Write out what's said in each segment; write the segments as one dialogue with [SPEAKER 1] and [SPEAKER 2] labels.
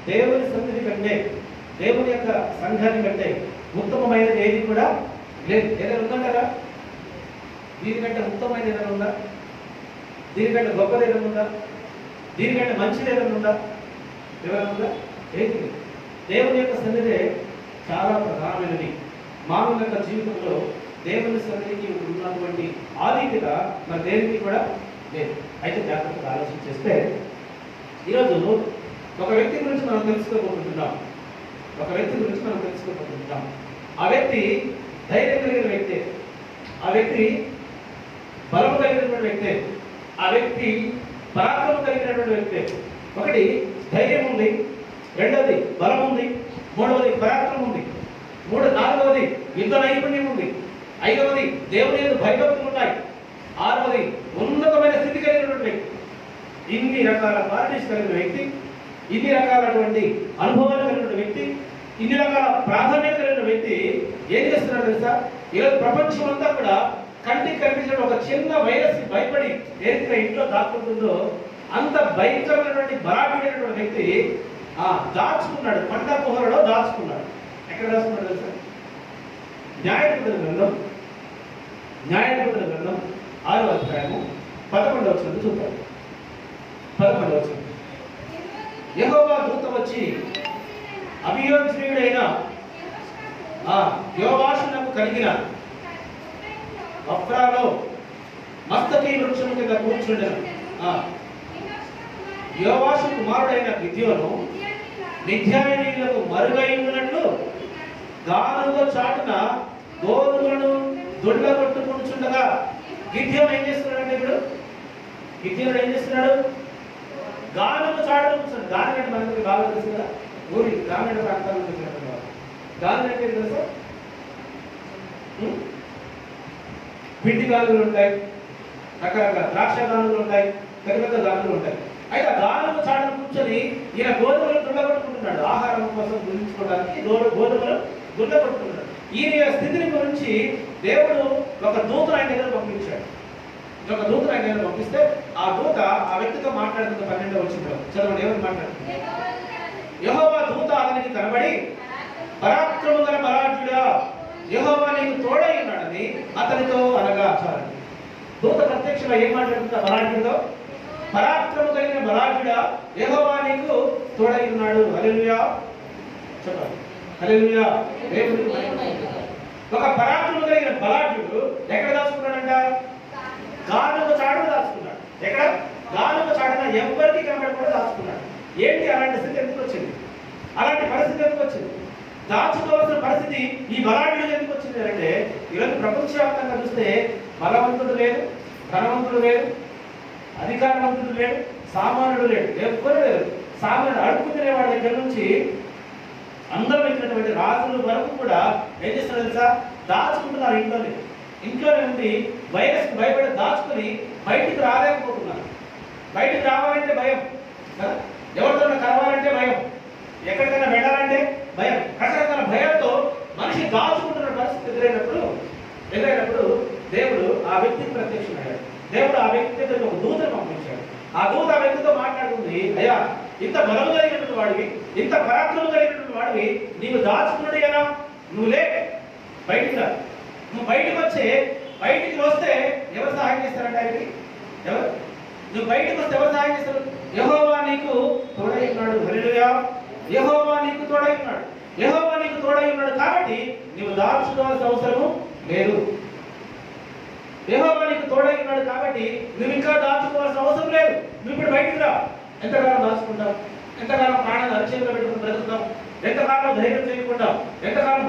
[SPEAKER 1] దేవుని సన్నిధి కంటే, దేవుని యొక్క సంఘాన్ని కంటే ఉత్తమమైనది ఏది కూడా లేదు. ఏదైనా ఉందంటారా? దీనికంటే ఉత్తమమైన ఏదైనా ఉందా? దీనికంటే గొప్పది ఏదైనా ఉందా? దీనికంటే మంచిది ఏదైనా ఉందా? ఏదైనా ఉందా? ఏది లేదు. దేవుని యొక్క సన్నిధి చాలా ప్రధానమైనది. మానవ యొక్క జీవితంలో దేవుని సన్నిధికి ఉన్నటువంటి ఆధిక్యత మరి దేనికి కూడా లేదు. అయితే జాగ్రత్తగా ఆలోచన చేస్తే ఈరోజు ఒక వ్యక్తి గురించి మనం తెలుసుకోబోతున్నాం. ఆ వ్యక్తి ధైర్యం కలిగిన వ్యక్తి, ఆ వ్యక్తి బలము కలిగినటువంటి వ్యక్తి, ఆ వ్యక్తి పరాక్రమం కలిగినటువంటి వ్యక్తి. ఒకటి ధైర్యం ఉంది, రెండవది బలం ఉంది, మూడవది పరాక్రమం ఉంది, నాలుగవది యుద్ధ నైపుణ్యం ఉంది, ఐదవది దేవుని యందు భయభక్తులు ఉన్నాయి, ఆరవది ఉన్నతమైన స్థితి కలిగినటువంటి వ్యక్తి. ఇన్ని రకాల క్వాలిటీస్ కలిగిన వ్యక్తి, ఇన్ని రకాలటువంటి అనుభవాలు కలిగిన వ్యక్తి, ఇన్ని రకాల ప్రాధాన్యత కలిగిన వ్యక్తి ఏం చేస్తున్నాడు తెలుసా? ఈరోజు ప్రపంచం అంతా కూడా కంటికి కనిపించిన ఒక చిన్న వైరస్ భయపడి ఏదైతే ఇంట్లో దాక్కుంటుందో అంత భయంకరమైనటువంటి బలాఢ్యుడైనటువంటి వ్యక్తి దాచుకున్నాడు, పంట కుహరలో దాచుకున్నాడు. ఎక్కడ దాచుకున్నాడు తెలుసా? న్యాయాధిపతుల గ్రంథం 6వ అధ్యాయము 11వ వచనం చూద్దాం. 11వ వచనం. యెహోవా దూత వచ్చి అభియోజనీయుడైన యోవాషునకు కలిగిన వఫ్రాలో మస్తకి వృక్షం కింద కూర్చుండెను. యోవాషు కుమారుడైన గిద్యోను మిద్యానీయులకు మరుగైనట్లు గానుగ చాటున గోధుమలను దొడ్ల కొట్టుకుంటుండగా గిద్యోను ఏం చేస్తున్నాడంటే గిద్యోనుడు ఏం చేస్తున్నాడు? గానుగ చాటున కూర్చున్నాడు. గానుగ అంటే మనకి బాగా తెలుసు కదా, ఊరి గ్రామీణ ప్రాంతాల్లో చూసినట్టు. గానుగ అంటే తెలుసా? పిండి గానుగలు ఉంటాయి, రకరకాల ద్రాక్ష గానుగలు ఉంటాయి, పెద్ద గానుగలు ఉంటాయి. అయితే ఆ గానుగ చాటున కూర్చొని ఈయన గోధుమలు దుండగొట్టుకుంటున్నాడు. ఆహారం కోసం గురించుకోవడానికి గోధుమలు దుండగొట్టుకుంటున్నాడు. ఈయన స్థితిని గురించి దేవుడు ఒక దూతను ఆయన దగ్గర పంపించాడు. పంపిస్తే ఆ దూత ఆ వ్యక్తితో మాట్లాడుతున్న 12వ వచనంలో చదవండి. ఎవరు మాట్లాడుతుంది? యెహోవా దూత అతనికి కనబడి, పరాక్రమం గల బలాఢ్యుడా, యెహోవా నీకు తోడై ఉన్నాడని అతనితో అనగా. చాలండి. దూత ప్రత్యక్షంగా ఏం మాట్లాడుతుందా? బలాఢ్యుడితో, పరాక్రమం కలిగిన బలాఢ్యుడా, యెహోవా నీకు తోడై ఉన్నాడు. హల్లెలూయా చెప్పండి. హల్లెలూయా. దేవునికి మహిమ. ఒక పరాక్రమం కలిగిన బలాఢ్యుడు ఎక్కడ దాచుకున్నాడంట? గానుగ చాటున దాచుకున్నాడు. ఎక్కడ? గానుగ చాటున ఎవరికి కనబడకుండా దాచుకున్నాడు. ఏంటి అలాంటి స్థితి ఎందుకు వచ్చింది? అలాంటి పరిస్థితి ఎందుకు వచ్చింది? దాచుకోవాల్సిన పరిస్థితి ఈ బలాఢ్యుడు ఎందుకు వచ్చింది అంటే, ఈరోజు ప్రపంచవ్యాప్తంగా చూస్తే బలవంతుడు లేడు, ధనవంతుడు లేడు, అధికారవంతుడు లేడు, సామాన్యుడు లేడు, ఎవ్వరు లేరు. సామాన్యుడు అడుక్కునే వాడి దగ్గర నుంచి అందరూ ఇచ్చినటువంటి రాజుల వరకు కూడా ఏం చేస్తున్నారు తెలుసా? దాచుకుంటున్నారు ఇంట్లోనే ఉండి వైరస్ భయపడి దాచుకుని బయటికి రాలేకపోతున్నారు. బయటికి రావాలంటే భయం కదా, ఎవరితో కలవాలంటే భయం, ఎక్కడికైనా వెళ్ళాలంటే భయం. రకరకాల భయంతో మనిషి దాచుకుంటున్న పరిస్థితి ఎదురైనప్పుడు దేవుడు ఆ వ్యక్తికి ప్రత్యక్షమయ్యాడు. దేవుడు ఆ వ్యక్తి దగ్గర ఒక దూతను పంపించాడు. ఆ దూత ఆ వ్యక్తితో మాట్లాడుతుంది, అయ్యా ఇంత బలము కలిగినటువంటి వాడివి, ఇంత పరాక్రమం కలిగినటువంటి వాడివి, నీవు దాచుకున్నాడు కదా, నువ్వు లే, బయటికి రా. నువ్వు బయటికి వస్తే ఎవరు సహాయం చేస్తారంటే ఆయనకి? ఎవరు? నువ్వు బయటికి వస్తే ఎవరు సహాయం చేస్తారు? యెహోవా నీకు తోడై ఉన్నాడు. హల్లెలూయా. యెహోవా నీకు తోడై ఉన్నాడు. యెహోవా నీకు తోడై ఉన్నాడు కాబట్టి నువ్వు దాచుకోవాల్సిన అవసరము లేదు. యెహోవా నీకు తోడై ఉన్నాడు కాబట్టి నువ్వు ఇంకా దాచుకోవాల్సిన అవసరం లేదు. నువ్వు ఇప్పుడు బయటికి రా. ఎంతకాలం దాచుకుంటావు? ఎంతకాలం ప్రాణాలు అరిచేతిలో పెట్టుకుని బ్రతుకుతావు? ఎంతకాలం ధైర్యం చేయకుండా, ఎంతకాలం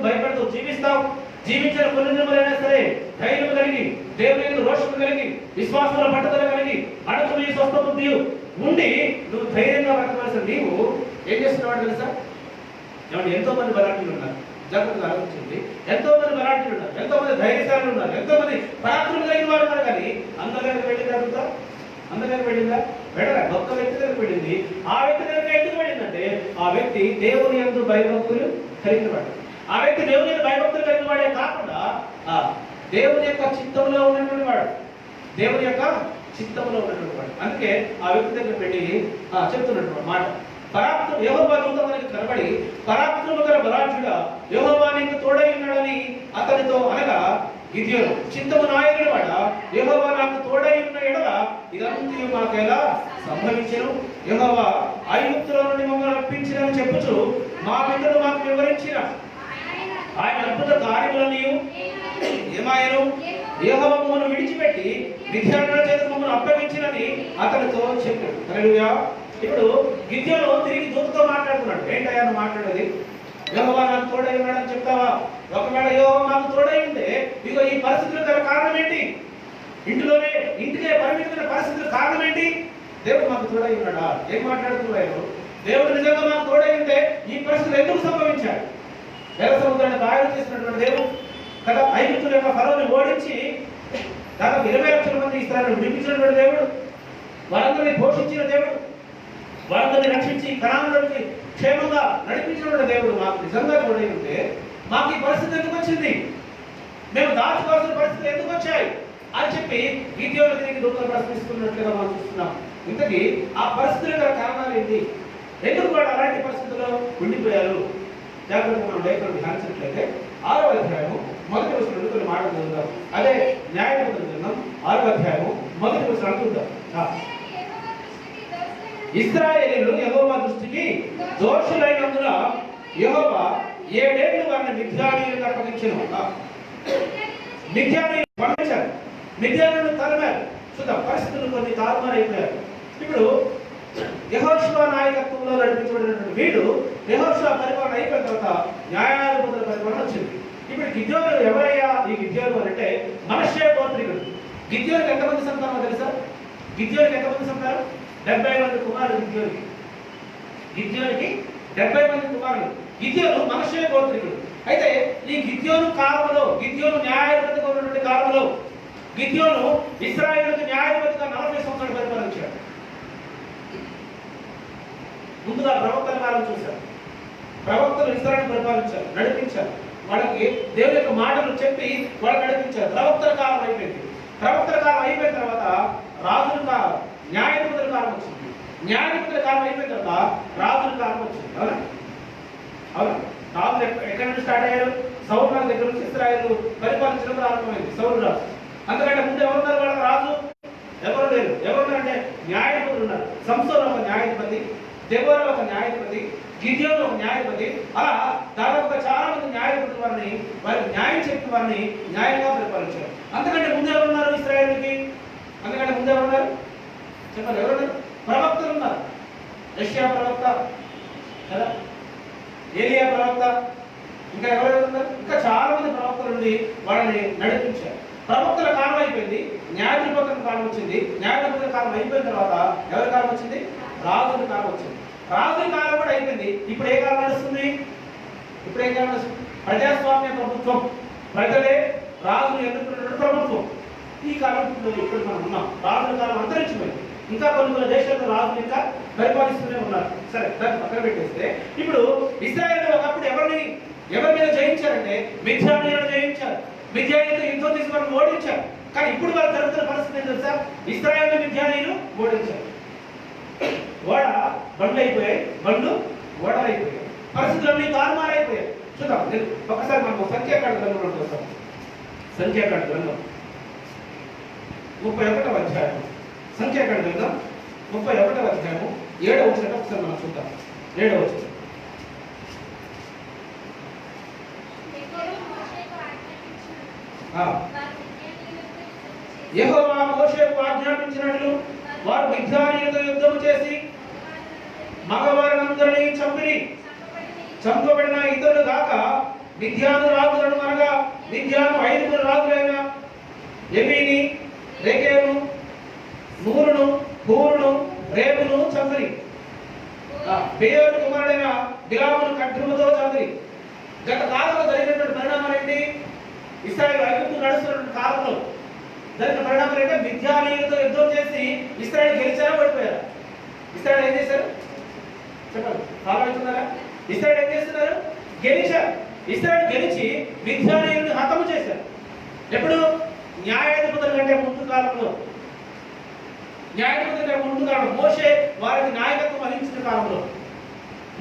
[SPEAKER 1] భయపడుతూ జీవిస్తావు? జీవించిన కొన్ని దినములైనా సరే ధైర్యం కలిగి, దేవుని యందు రోషము కలిగి, విశ్వాసంలో పట్టుదల కలిగి, అడుగుని స్వస్థ బుద్ధి ఉండి నువ్వు ధైర్యంగా బ్రతకవలసిన నీవు ఏం చేస్తున్నావు తెలుసా? ఏమంటే ఎంతో మంది బలాఢ్యులు ఉన్నారు. జాగ్రత్తగా ఆలోచించండి. ఎంతో మంది బలాఢ్యులు ఉన్నారు, ఎంతో మంది ధైర్యశాలులు ఉన్నారు, ఎంతో మంది పరాక్రమం కలిగిన వారు ఉన్నారు. కానీ అందరికీ వెళ్ళింది అడుగుతా? అందరికీ వెళ్ళిందా? వెళ్ళరా. గొప్ప వ్యక్తి దగ్గరికి వెళ్ళింది. ఆ వ్యక్తి దగ్గర ఎందుకు వెళ్ళిందంటే ఆ వ్యక్తి దేవుని యందు భయభక్తులు కలిగిన వాడు. ఆ వ్యక్తి దేవుని యందు భయభక్తులు కలిగిన వాడే కాకుండా దేవుని యొక్క చిత్తంలో ఉన్నటువంటి వాడు. దేవుని యొక్క చిత్తంలో ఉన్నటువంటి వాడు. అందుకే ఆ వ్యక్తి దగ్గర వెళ్ళి చెప్తున్నటువంటి మాట, యెహోవా దూత మనకి కనబడి పరాక్రమ గల బలాఢ్యుడా యెహోవా నీకు తోడై ఉన్నాడని అతనితో అనగా గిద్యోను చింతము నాయకుడు వాడ యెహోవా నాకు తోడై ఉన్న ఎడల ఇదంతా మాకు ఎలా సంభవించెను యెహోవా ఐగుప్తులో నుండి మమ్మల్ని రప్పించినని చెప్పుచు మా పితరులు మాకు వివరించిన ఆయన అద్భుత కార్యములని ఏమాయను యెహోవా మమ్మల్ని విడిచిపెట్టి మిద్యానుల చేత మమ్మల్ని అప్పగించినని అతనితో చెప్పాడు. హల్లెలూయా. ఇప్పుడు గిద్యోను తిరిగి దూతతో మాట్లాడుతున్నాడు. ఏంటయ్యా నువ్వు మాట్లాడేది? యెహోవా నాకు తోడై ఉన్నాడని చెప్తావా? ఒకవేళ యెహోవా నాకు తోడై ఉంటే ఇగో ఈ పరిస్థితులకు గల కారణం ఏంటి? ఇంటికే పరిమితమైన పరిస్థితులకు కారణం ఏంటి? దేవుడు మాకు తోడై ఉన్నాడా? ఏం మాట్లాడుతున్నాడు? దేవుడు నిజంగా మాకు తోడై ఉంటే ఈ పరిస్థితులు ఎందుకు సంభవించాడు? వేల సముద్రాన్ని బాగా చేసినటువంటి దేవుడు కదా, ఐగుప్తుల యొక్క ఫరోని ఓడించి దాదాపు 20 లక్షల మంది ఇస్రాయేలును విడిపించినటువంటి దేవుడు, వారందరినీ పోషించిన దేవుడు, వారందరినీ రక్షించి కనానులోకి క్షేమంగా నడిపించినటువంటి దేవుడు మాకు నిజంగా తోడై ఉంటే మాకు ఈ పరిస్థితి ఎందుకు వచ్చింది? మేము దాచుకోవాల్సిన పరిస్థితులు ఎందుకు వచ్చాయి అని చెప్పి గిద్యోను తిరిగి దూతలు ప్రశ్నిస్తున్నట్లుగా మనం చూస్తున్నాం. ఇంతకీ ఆ పరిస్థితుల కారణాలు ఏంటి? ఎందుకు వాడు అలాంటి పరిస్థితుల్లో ఉండిపోయారు? జాగ్రత్తగా మనం లేఖను ధ్యానించినట్లయితే 6వ అధ్యాయము 1వ వచనం నుండి కొన్ని మాటలు చదువుతాం. అదే న్యాయాధిపతుల గ్రంథం 6వ అధ్యాయము 1వ వచనం చూద్దాం. ఇశ్రాయేలీయులు యెహోవా దృష్టికి దోషులైనందున యెహోవా 7 ఏళ్లు వారిని మిద్యానీయులకు అప్పగించెను. మిద్యానీయులు పంపించారు, మిద్యానీయులను తరిమారు. చూద్దాం, పరిస్థితులు కొన్ని తారుమారైపోయారు. ఇప్పుడు యెహోషువ నాయకత్వంలో నడిపించబడినటువంటి వీడు యెహోషువ పరిపాలన అయిపోయిన తర్వాత న్యాయాధిపతుల పరిపాలన వచ్చింది. ఇప్పుడు గిద్యోను ఎవరయ్యా? ఈ గిద్యోను అంటే మనష్షే గోత్రికుడు. గిద్యోనికి ఎంతమంది సంతానం తెలుసా? గిద్యోనికి ఎంతమంది సంతానం? 70 మంది కుమారులు గిద్యోనికి 70 మంది కుమారులు. గిద్యోను మనష్షే గోత్రికుడు. అయితే ఈ గిద్యోను కాలంలో, గిద్యోను న్యాయాధిపతిగా ఉన్నటువంటి కాలంలో గిద్యోను ఇశ్రాయేలుకు న్యాయాధిపతిగా 40 సంవత్సరాలు పరిపాలించాడు. ముందుగా ప్రవక్తల కాలం చూశారు. ప్రవక్తలు ఇశ్రాయేలును పరిపాలించారు, నడిపించారు. వాళ్ళకి దేవుని యొక్క మాటలు చెప్పి వాళ్ళు నడిపించారు. ప్రవక్తల కాలం అయిపోయింది. ప్రవక్తల కాలం అయిపోయిన తర్వాత రాజుల కాలం, న్యాయాధిపతుల కాలం వచ్చింది. న్యాయాధిపతుల కాలం అయిపోయిన తర్వాత రాజుల కాలం వచ్చింది. అవునా? అవునా? రాజులు ఎక్కడి నుంచి స్టార్ట్ అయ్యారు? సౌలు రాజు దగ్గర నుంచి ఇశ్రాయేలు పరిపాలించడం ప్రారంభమైంది. సౌలు రాజు. అంతకంటే ముందు ఎవరున్నారు? వాళ్ళకి రాజు ఎవరు లేరు. ఎవరున్నారంటే న్యాయాధిపతులు ఉన్నారు. సంసోను ఒక న్యాయాధిపతి, దెబోరా ఒక న్యాయాధిపతి, గిద్యోను ఒక న్యాయాధిపతి. అలా దాదాపుగా చాలా మంది న్యాయాధిపతుల వారికి న్యాయం చెప్పిన వారిని న్యాయంగా పరిపాలించారు. అంతకంటే ముందు ఎవరున్నారు ఇశ్రాయేలుకి? అంతకంటే ముందు ఎవరున్నారు చెప్పండి? ఎవరున్నారు? ప్రవక్తలు ఉన్నారు. యెషయా ప్రవక్త కదా, ఏలియా ప్రవక్త, ఇంకా ఎవరెవరు ఉన్నారు? ఇంకా చాలా మంది ప్రవక్తలు ఉండి వాళ్ళని నడిపించారు. ప్రవక్తల కాలం అయిపోయింది, న్యాయాధిపతుల కాలం వచ్చింది. న్యాయాధిపతుల కాలం అయిపోయిన తర్వాత ఎవరి కాలం వచ్చింది? రాజుల కాలం వచ్చింది. రాజుల కాలం కూడా అయిపోయింది. ఇప్పుడు ఏ కాలం నడుస్తుంది? ఇప్పుడు ఏ కాలం నడుస్తుంది? ప్రజాస్వామ్య ప్రభుత్వం. ప్రజలే రాజులు ఎన్నుకున్నటువంటి ప్రభుత్వం. ఈ కాలంలో ఇప్పుడు మనం ఉన్నాం. రాజుల కాలం అంతరించిపోయింది. ఇంకా కొన్ని దేశాల్లో రాజులు ఇంకా పరిపాలిస్తూనే ఉన్నారు. సరే, దాన్ని పక్కన పెట్టేస్తే ఇప్పుడు ఇశ్రాయేలు ఒకప్పుడు ఎవరి మీద జయించారంటే మిద్యానీయులను జయించారు. మిద్యానీయులతో యుద్ధం చేసి వాళ్ళు ఓడించారు. కానీ ఇప్పుడు వాళ్ళు జరుగుతున్న పరిస్థితి ఏంటి తెలుసా? ఇశ్రాయేలు మిద్యానీయులు ఓడించారు. ఓడ బండ్లు అయిపోయాయి, బండ్లు ఓడలు అయిపోయాయి. పరిస్థితులన్నీ తారుమారైపోయాయి. చూద్దాం ఒకసారి మనం సంఖ్యాకాండ గ్రంథంలో చూస్తాం. సంఖ్యాకాండ గ్రంథం 31వ అధ్యాయం. సంఖ్యాకాండ గ్రంథం 31వ అధ్యాయము 7వ వచనం ఒకసారి మనం చూద్దాం. 7వ వచనం. యెహోవా మోషేకు ఆజ్ఞాపించినట్లు వారు మిద్యానీయులతో యుద్ధము చేసి మగవారందరినీ చంపబడిన ఇతరులు కాక మిద్యాను రాజులను, అనగా మిద్యాను 5 రాజులైన ఎమీని, రేకేను, నూరును, హూరును, రేపును చంపిరి. బేయోరు కుమారుడైన బిలామును ఖడ్గముతో చంపిరి. గత కాలంలో జరిగినటువంటి పరిణామాలు ఏంటి? ఇశ్రాయేలు ఐగుప్తు నడుస్తున్న కాలంలో జరిగిన పరిణామాలు ఏంటంటే మిద్యానీయులతో యుద్ధం చేసి ఇశ్రాయేలు గెలిచారా, ఓడిపోయారా? ఇశ్రాయేలు ఏం చేశారు చెప్పండి, ఫాలో అవుతున్నారా? ఇశ్రాయేలు ఏం చేస్తున్నారు? గెలిచారు. ఇశ్రాయేలు గెలిచి మిద్యానీయులను హతము చేశారు. ఎప్పుడు? న్యాయాధిపతుల కంటే ముందు కాలంలో. న్యాయాధిపతుల కంటే ముందు కాలంలో మోషే వారికి నాయకత్వం వహించిన కాలంలో.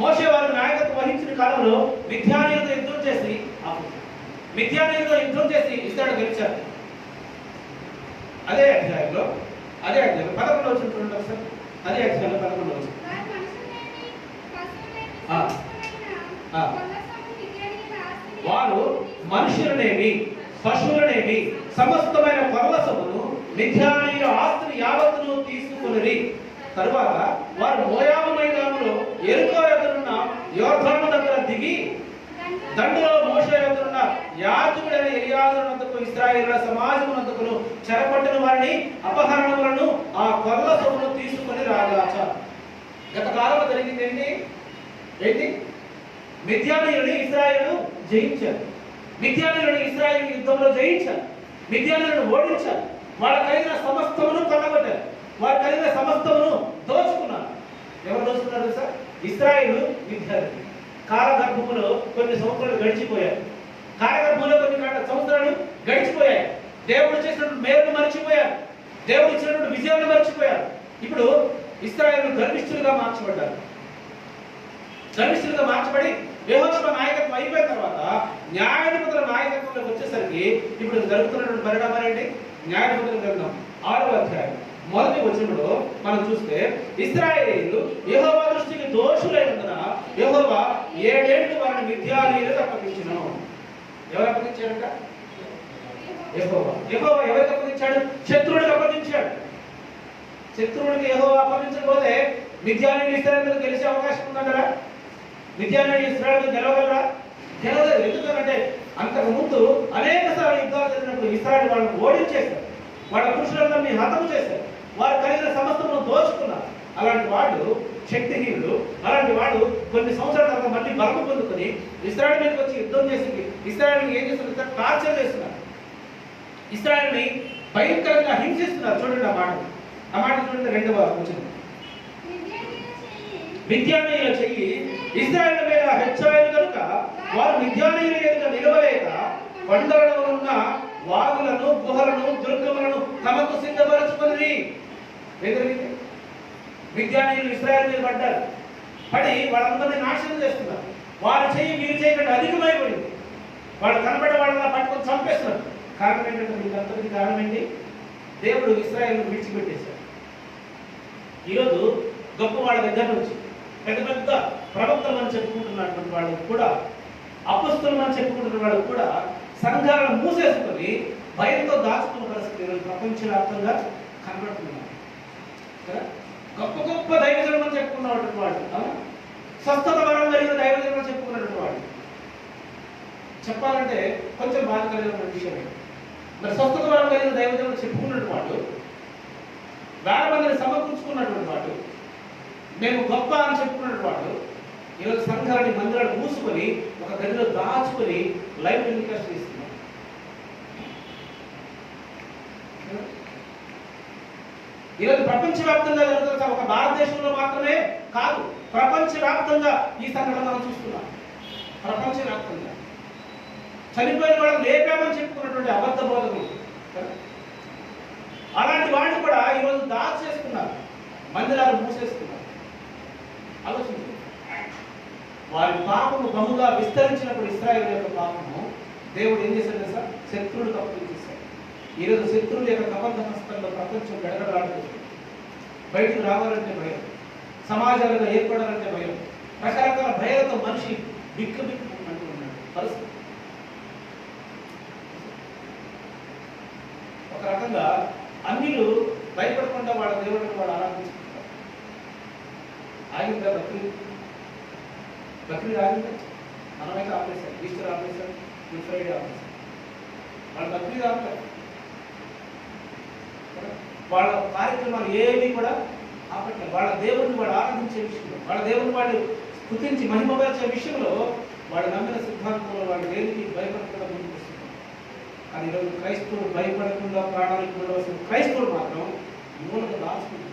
[SPEAKER 1] మోషే వారు నాయకత్వం వహించిన కాలంలో మిద్యానీయులతో యుద్ధం చేసి ఇస్రాయేలు గెలిచారు. అదే అధ్యాయంలో 11వ వచనం చూడండి ఒకసారి. అదే అధ్యాయంలో 11వ వచనం. వారు మనుషులనేమి పశువులనేమి సమస్తమైన పర్వతమును మిద్యానీయుల ఆస్తిని యావత్తును తీసుకుని తరువాత వారు మోయాబు మైదానంలో యెరికో ఎదురున్న యోర్దాను దగ్గర దిగి దండులో మోషే ఎదురున్న యాజకుడైన ఎలియాజరునందుకు ఇశ్రాయేలుల సమాజమునందుకు చెరపట్టిన వారిని అపహరణములను ఆ కొల్ల సొమ్మును తీసుకుని రాగాచ. గత కాలంలో జరిగింది ఏంటి? మిద్యానీయులని ఇశ్రాయేలు జయించారు. మిద్యానీయులని ఇశ్రాయేలు యుద్ధంలో జయించారు. మిద్యానీయులను ఓడించారు. వాళ్ళ కలిగిన సమస్తమును కొల్లగొట్టారు. వారు కలిగిన సమస్తమును దోచుకున్నారు. ఎవరు దోచుకున్నారు సార్? ఇశ్రాయేలు మిద్యానీయులు. కాలగర్భములో కొన్ని సంవత్సరాలు గడిచిపోయారు. దేవుడు చేసినటువంటి మేలు మర్చిపోయారు. దేవుడు ఇచ్చినటువంటి విజయాన్ని మర్చిపోయారు. ఇప్పుడు ఇశ్రాయేలు గర్విష్ఠులుగా మార్చబడి యెహోషువ నాయకత్వం అయిపోయిన తర్వాత న్యాయాధిపతుల నాయకత్వంలోకి వచ్చేసరికి ఇప్పుడు జరుగుతున్నటువంటి పరిణామాలు ఏంటి? న్యాయాధిపతుల గ్రంథం 6వ అధ్యాయం 1వ వచనంలో మనం చూస్తే ఇశ్రాయేలీయులు యెహోవా దృష్టికి దోషులైనందున యెహోవా 7 ఏళ్లు వారిని మిద్యానీయులకు అప్పగించెను. ఎవరు అప్పగించారంట? యెహోవా ఎవరికి అప్పగించాడు? శత్రువుడికి అప్పగించాడు. శత్రువుడికి యెహోవా అప్పగించకపోతే మిద్యానీయులు ఇశ్రాయేలుకు గెలిచే అవకాశం ఉందంటారా? మిద్యానీయులు ఇశ్రాయేలుకు గెలవగలరా? గెలవలేదు. ఎందుకంటే అంతకు ముందు అనేక సార్లు యుద్ధాలు జరిగినప్పుడు ఇశ్రాయేలు వాళ్ళని ఓడించేశారు. వాళ్ళ పురుషులందరినీ హతము చేశారు. వారు కలిగిన సమస్తమును దోచుకున్నారు. అలాంటి వాళ్ళు శక్తిహీనులు. అలాంటి వాళ్ళు కొన్ని సంవత్సరాల తర్వాత మళ్ళీ బలము పొందుకొని ఇశ్రాయేలు మీదకి వచ్చి యుద్ధం చేసి ఇశ్రాయేలుని ఏం చేస్తున్నారు? టార్చర్ చేస్తున్నారు. ఇశ్రాయేలుని భయంకరంగా హింసిస్తున్నారు. చూడండి ఆ మాట చూడండి. 2వ వచనం. మిద్యానీయుల చెయ్యి ఇశ్రాయేలు మీద హెచ్చాయలు కనుక వారు మిద్యానీయుల ఎదుట నిలవలేక కొండలలో ఉన్న వాగులను గుహలను దుర్గములను తమకు సిద్ధపరచుకుని మిద్యానీయులు ఇశ్రాయేలు మీద పడి వాళ్ళందరినీ నాశనం చేస్తున్నారు. వారి చెయ్యి వీరి చేయకుండా అధికమైపోయింది. వాళ్ళు కనబడే వాళ్ళని పట్టుకొని చంపేస్తున్నారు. కారణం ఏంటంటే వీళ్ళందరికీ కారణం ఏంటి? దేవుడు ఇశ్రాయేలును విడిచిపెట్టేశాడు. ఈరోజు గొప్ప వాళ్ళ దగ్గర నుంచి పెద్ద ప్రవక్తలు అని చెప్పుకుంటున్నటువంటి వాళ్ళు కూడా, అపొస్తలులు అని చెప్పుకుంటున్న వాళ్ళు కూడా సంఘాలను మూసేసుకొని భయంతో దాచుకున్న పరిస్థితి ప్రపంచవ్యాప్తంగా కనబడుతున్నారు. గొప్ప దైవజనం అని చెప్పుకున్నటువంటి వాళ్ళు, స్వస్థత వరం కలిగిన దైవజనం అని చెప్పుకున్నటువంటి వాళ్ళు, చెప్పాలంటే కొంచెం బాధ కలిగిన విషయం. మరి స్వస్థత వరం కలిగిన దైవజనం చెప్పుకున్నటువంటి వాళ్ళు, వేల మందిని సమకూర్చుకున్నటువంటి వాళ్ళు, మేము గొప్ప అని చెప్పుకున్నటువంటి వాళ్ళు ఈరోజు సంఘాలని మందిరాలు మూసుకొని ఒక గదిలో దాచుకొని లైవ్ టెలికాస్ట్ చేస్తున్నారు. ఈరోజు ప్రపంచవ్యాప్తంగా జరుగుతున్న ఒక భారతదేశంలో మాత్రమే కాదు, ప్రపంచవ్యాప్తంగా ఈ సంఘటన మనం చూస్తున్నాం. ప్రపంచవ్యాప్తంగా చనిపోయిన వాళ్ళని లేపామని చెప్పుకున్నటువంటి అబద్ధ బోధకులు, అలాంటి వాళ్ళు కూడా ఈరోజు దాచేస్తున్నారు, మందిరాలు మూసేస్తున్నారు. ఆలోచించండి. వారి పాపము బహుగా విస్తరించినప్పుడు ఇశ్రాయేలు యొక్క పాపము దేవుడు ఏం చేశాడు తెలుసా? శత్రువులకు అప్పగించేశాడు. ఈరోజు శత్రువుల యొక్క కబంధ హస్తంలో ప్రపంచం గడగడలాడుతుంది. బయటకు రావాలంటే భయం, సమాజాలుగా ఏర్పడాలంటే భయం, రకరకాల భయాలతో మనిషి బిక్కు అంటూ ఉన్నాడు పరిస్థితి. ఒక రకంగా అన్నిలు భయపడకుండా వాళ్ళ దేవుడిని వాళ్ళు ఆరాధించుకుంటారు. ఆగిందా బక్రీద్ ఆగిందా? మనమైతే ఆపేశారు. ఈస్టర్ ఆపేశారు, గుడ్ ఫ్రైడే ఆపేశారు. వాళ్ళు బక్రీద్ ఆపుతారు. వాళ్ళ కార్యక్రమాలు ఏమీ కూడా ఆపట్లేదు. వాళ్ళ దేవుడిని వాళ్ళు ఆరాధించే విషయంలో, వాళ్ళ దేవుడిని వాళ్ళు స్తుతించి మహిమపరిచే విషయంలో వాళ్ళు నమ్మిన సిద్ధాంతంలో వాళ్ళు దేనికి భయపడకుండా ముందుకు వస్తున్నారు. కానీ ఈరోజు క్రైస్తవులు భయపడకుండా ప్రాణాలకు ఉండవలసిన క్రైస్తవులు మాత్రం మూలకు దాచుకుంటున్నారు.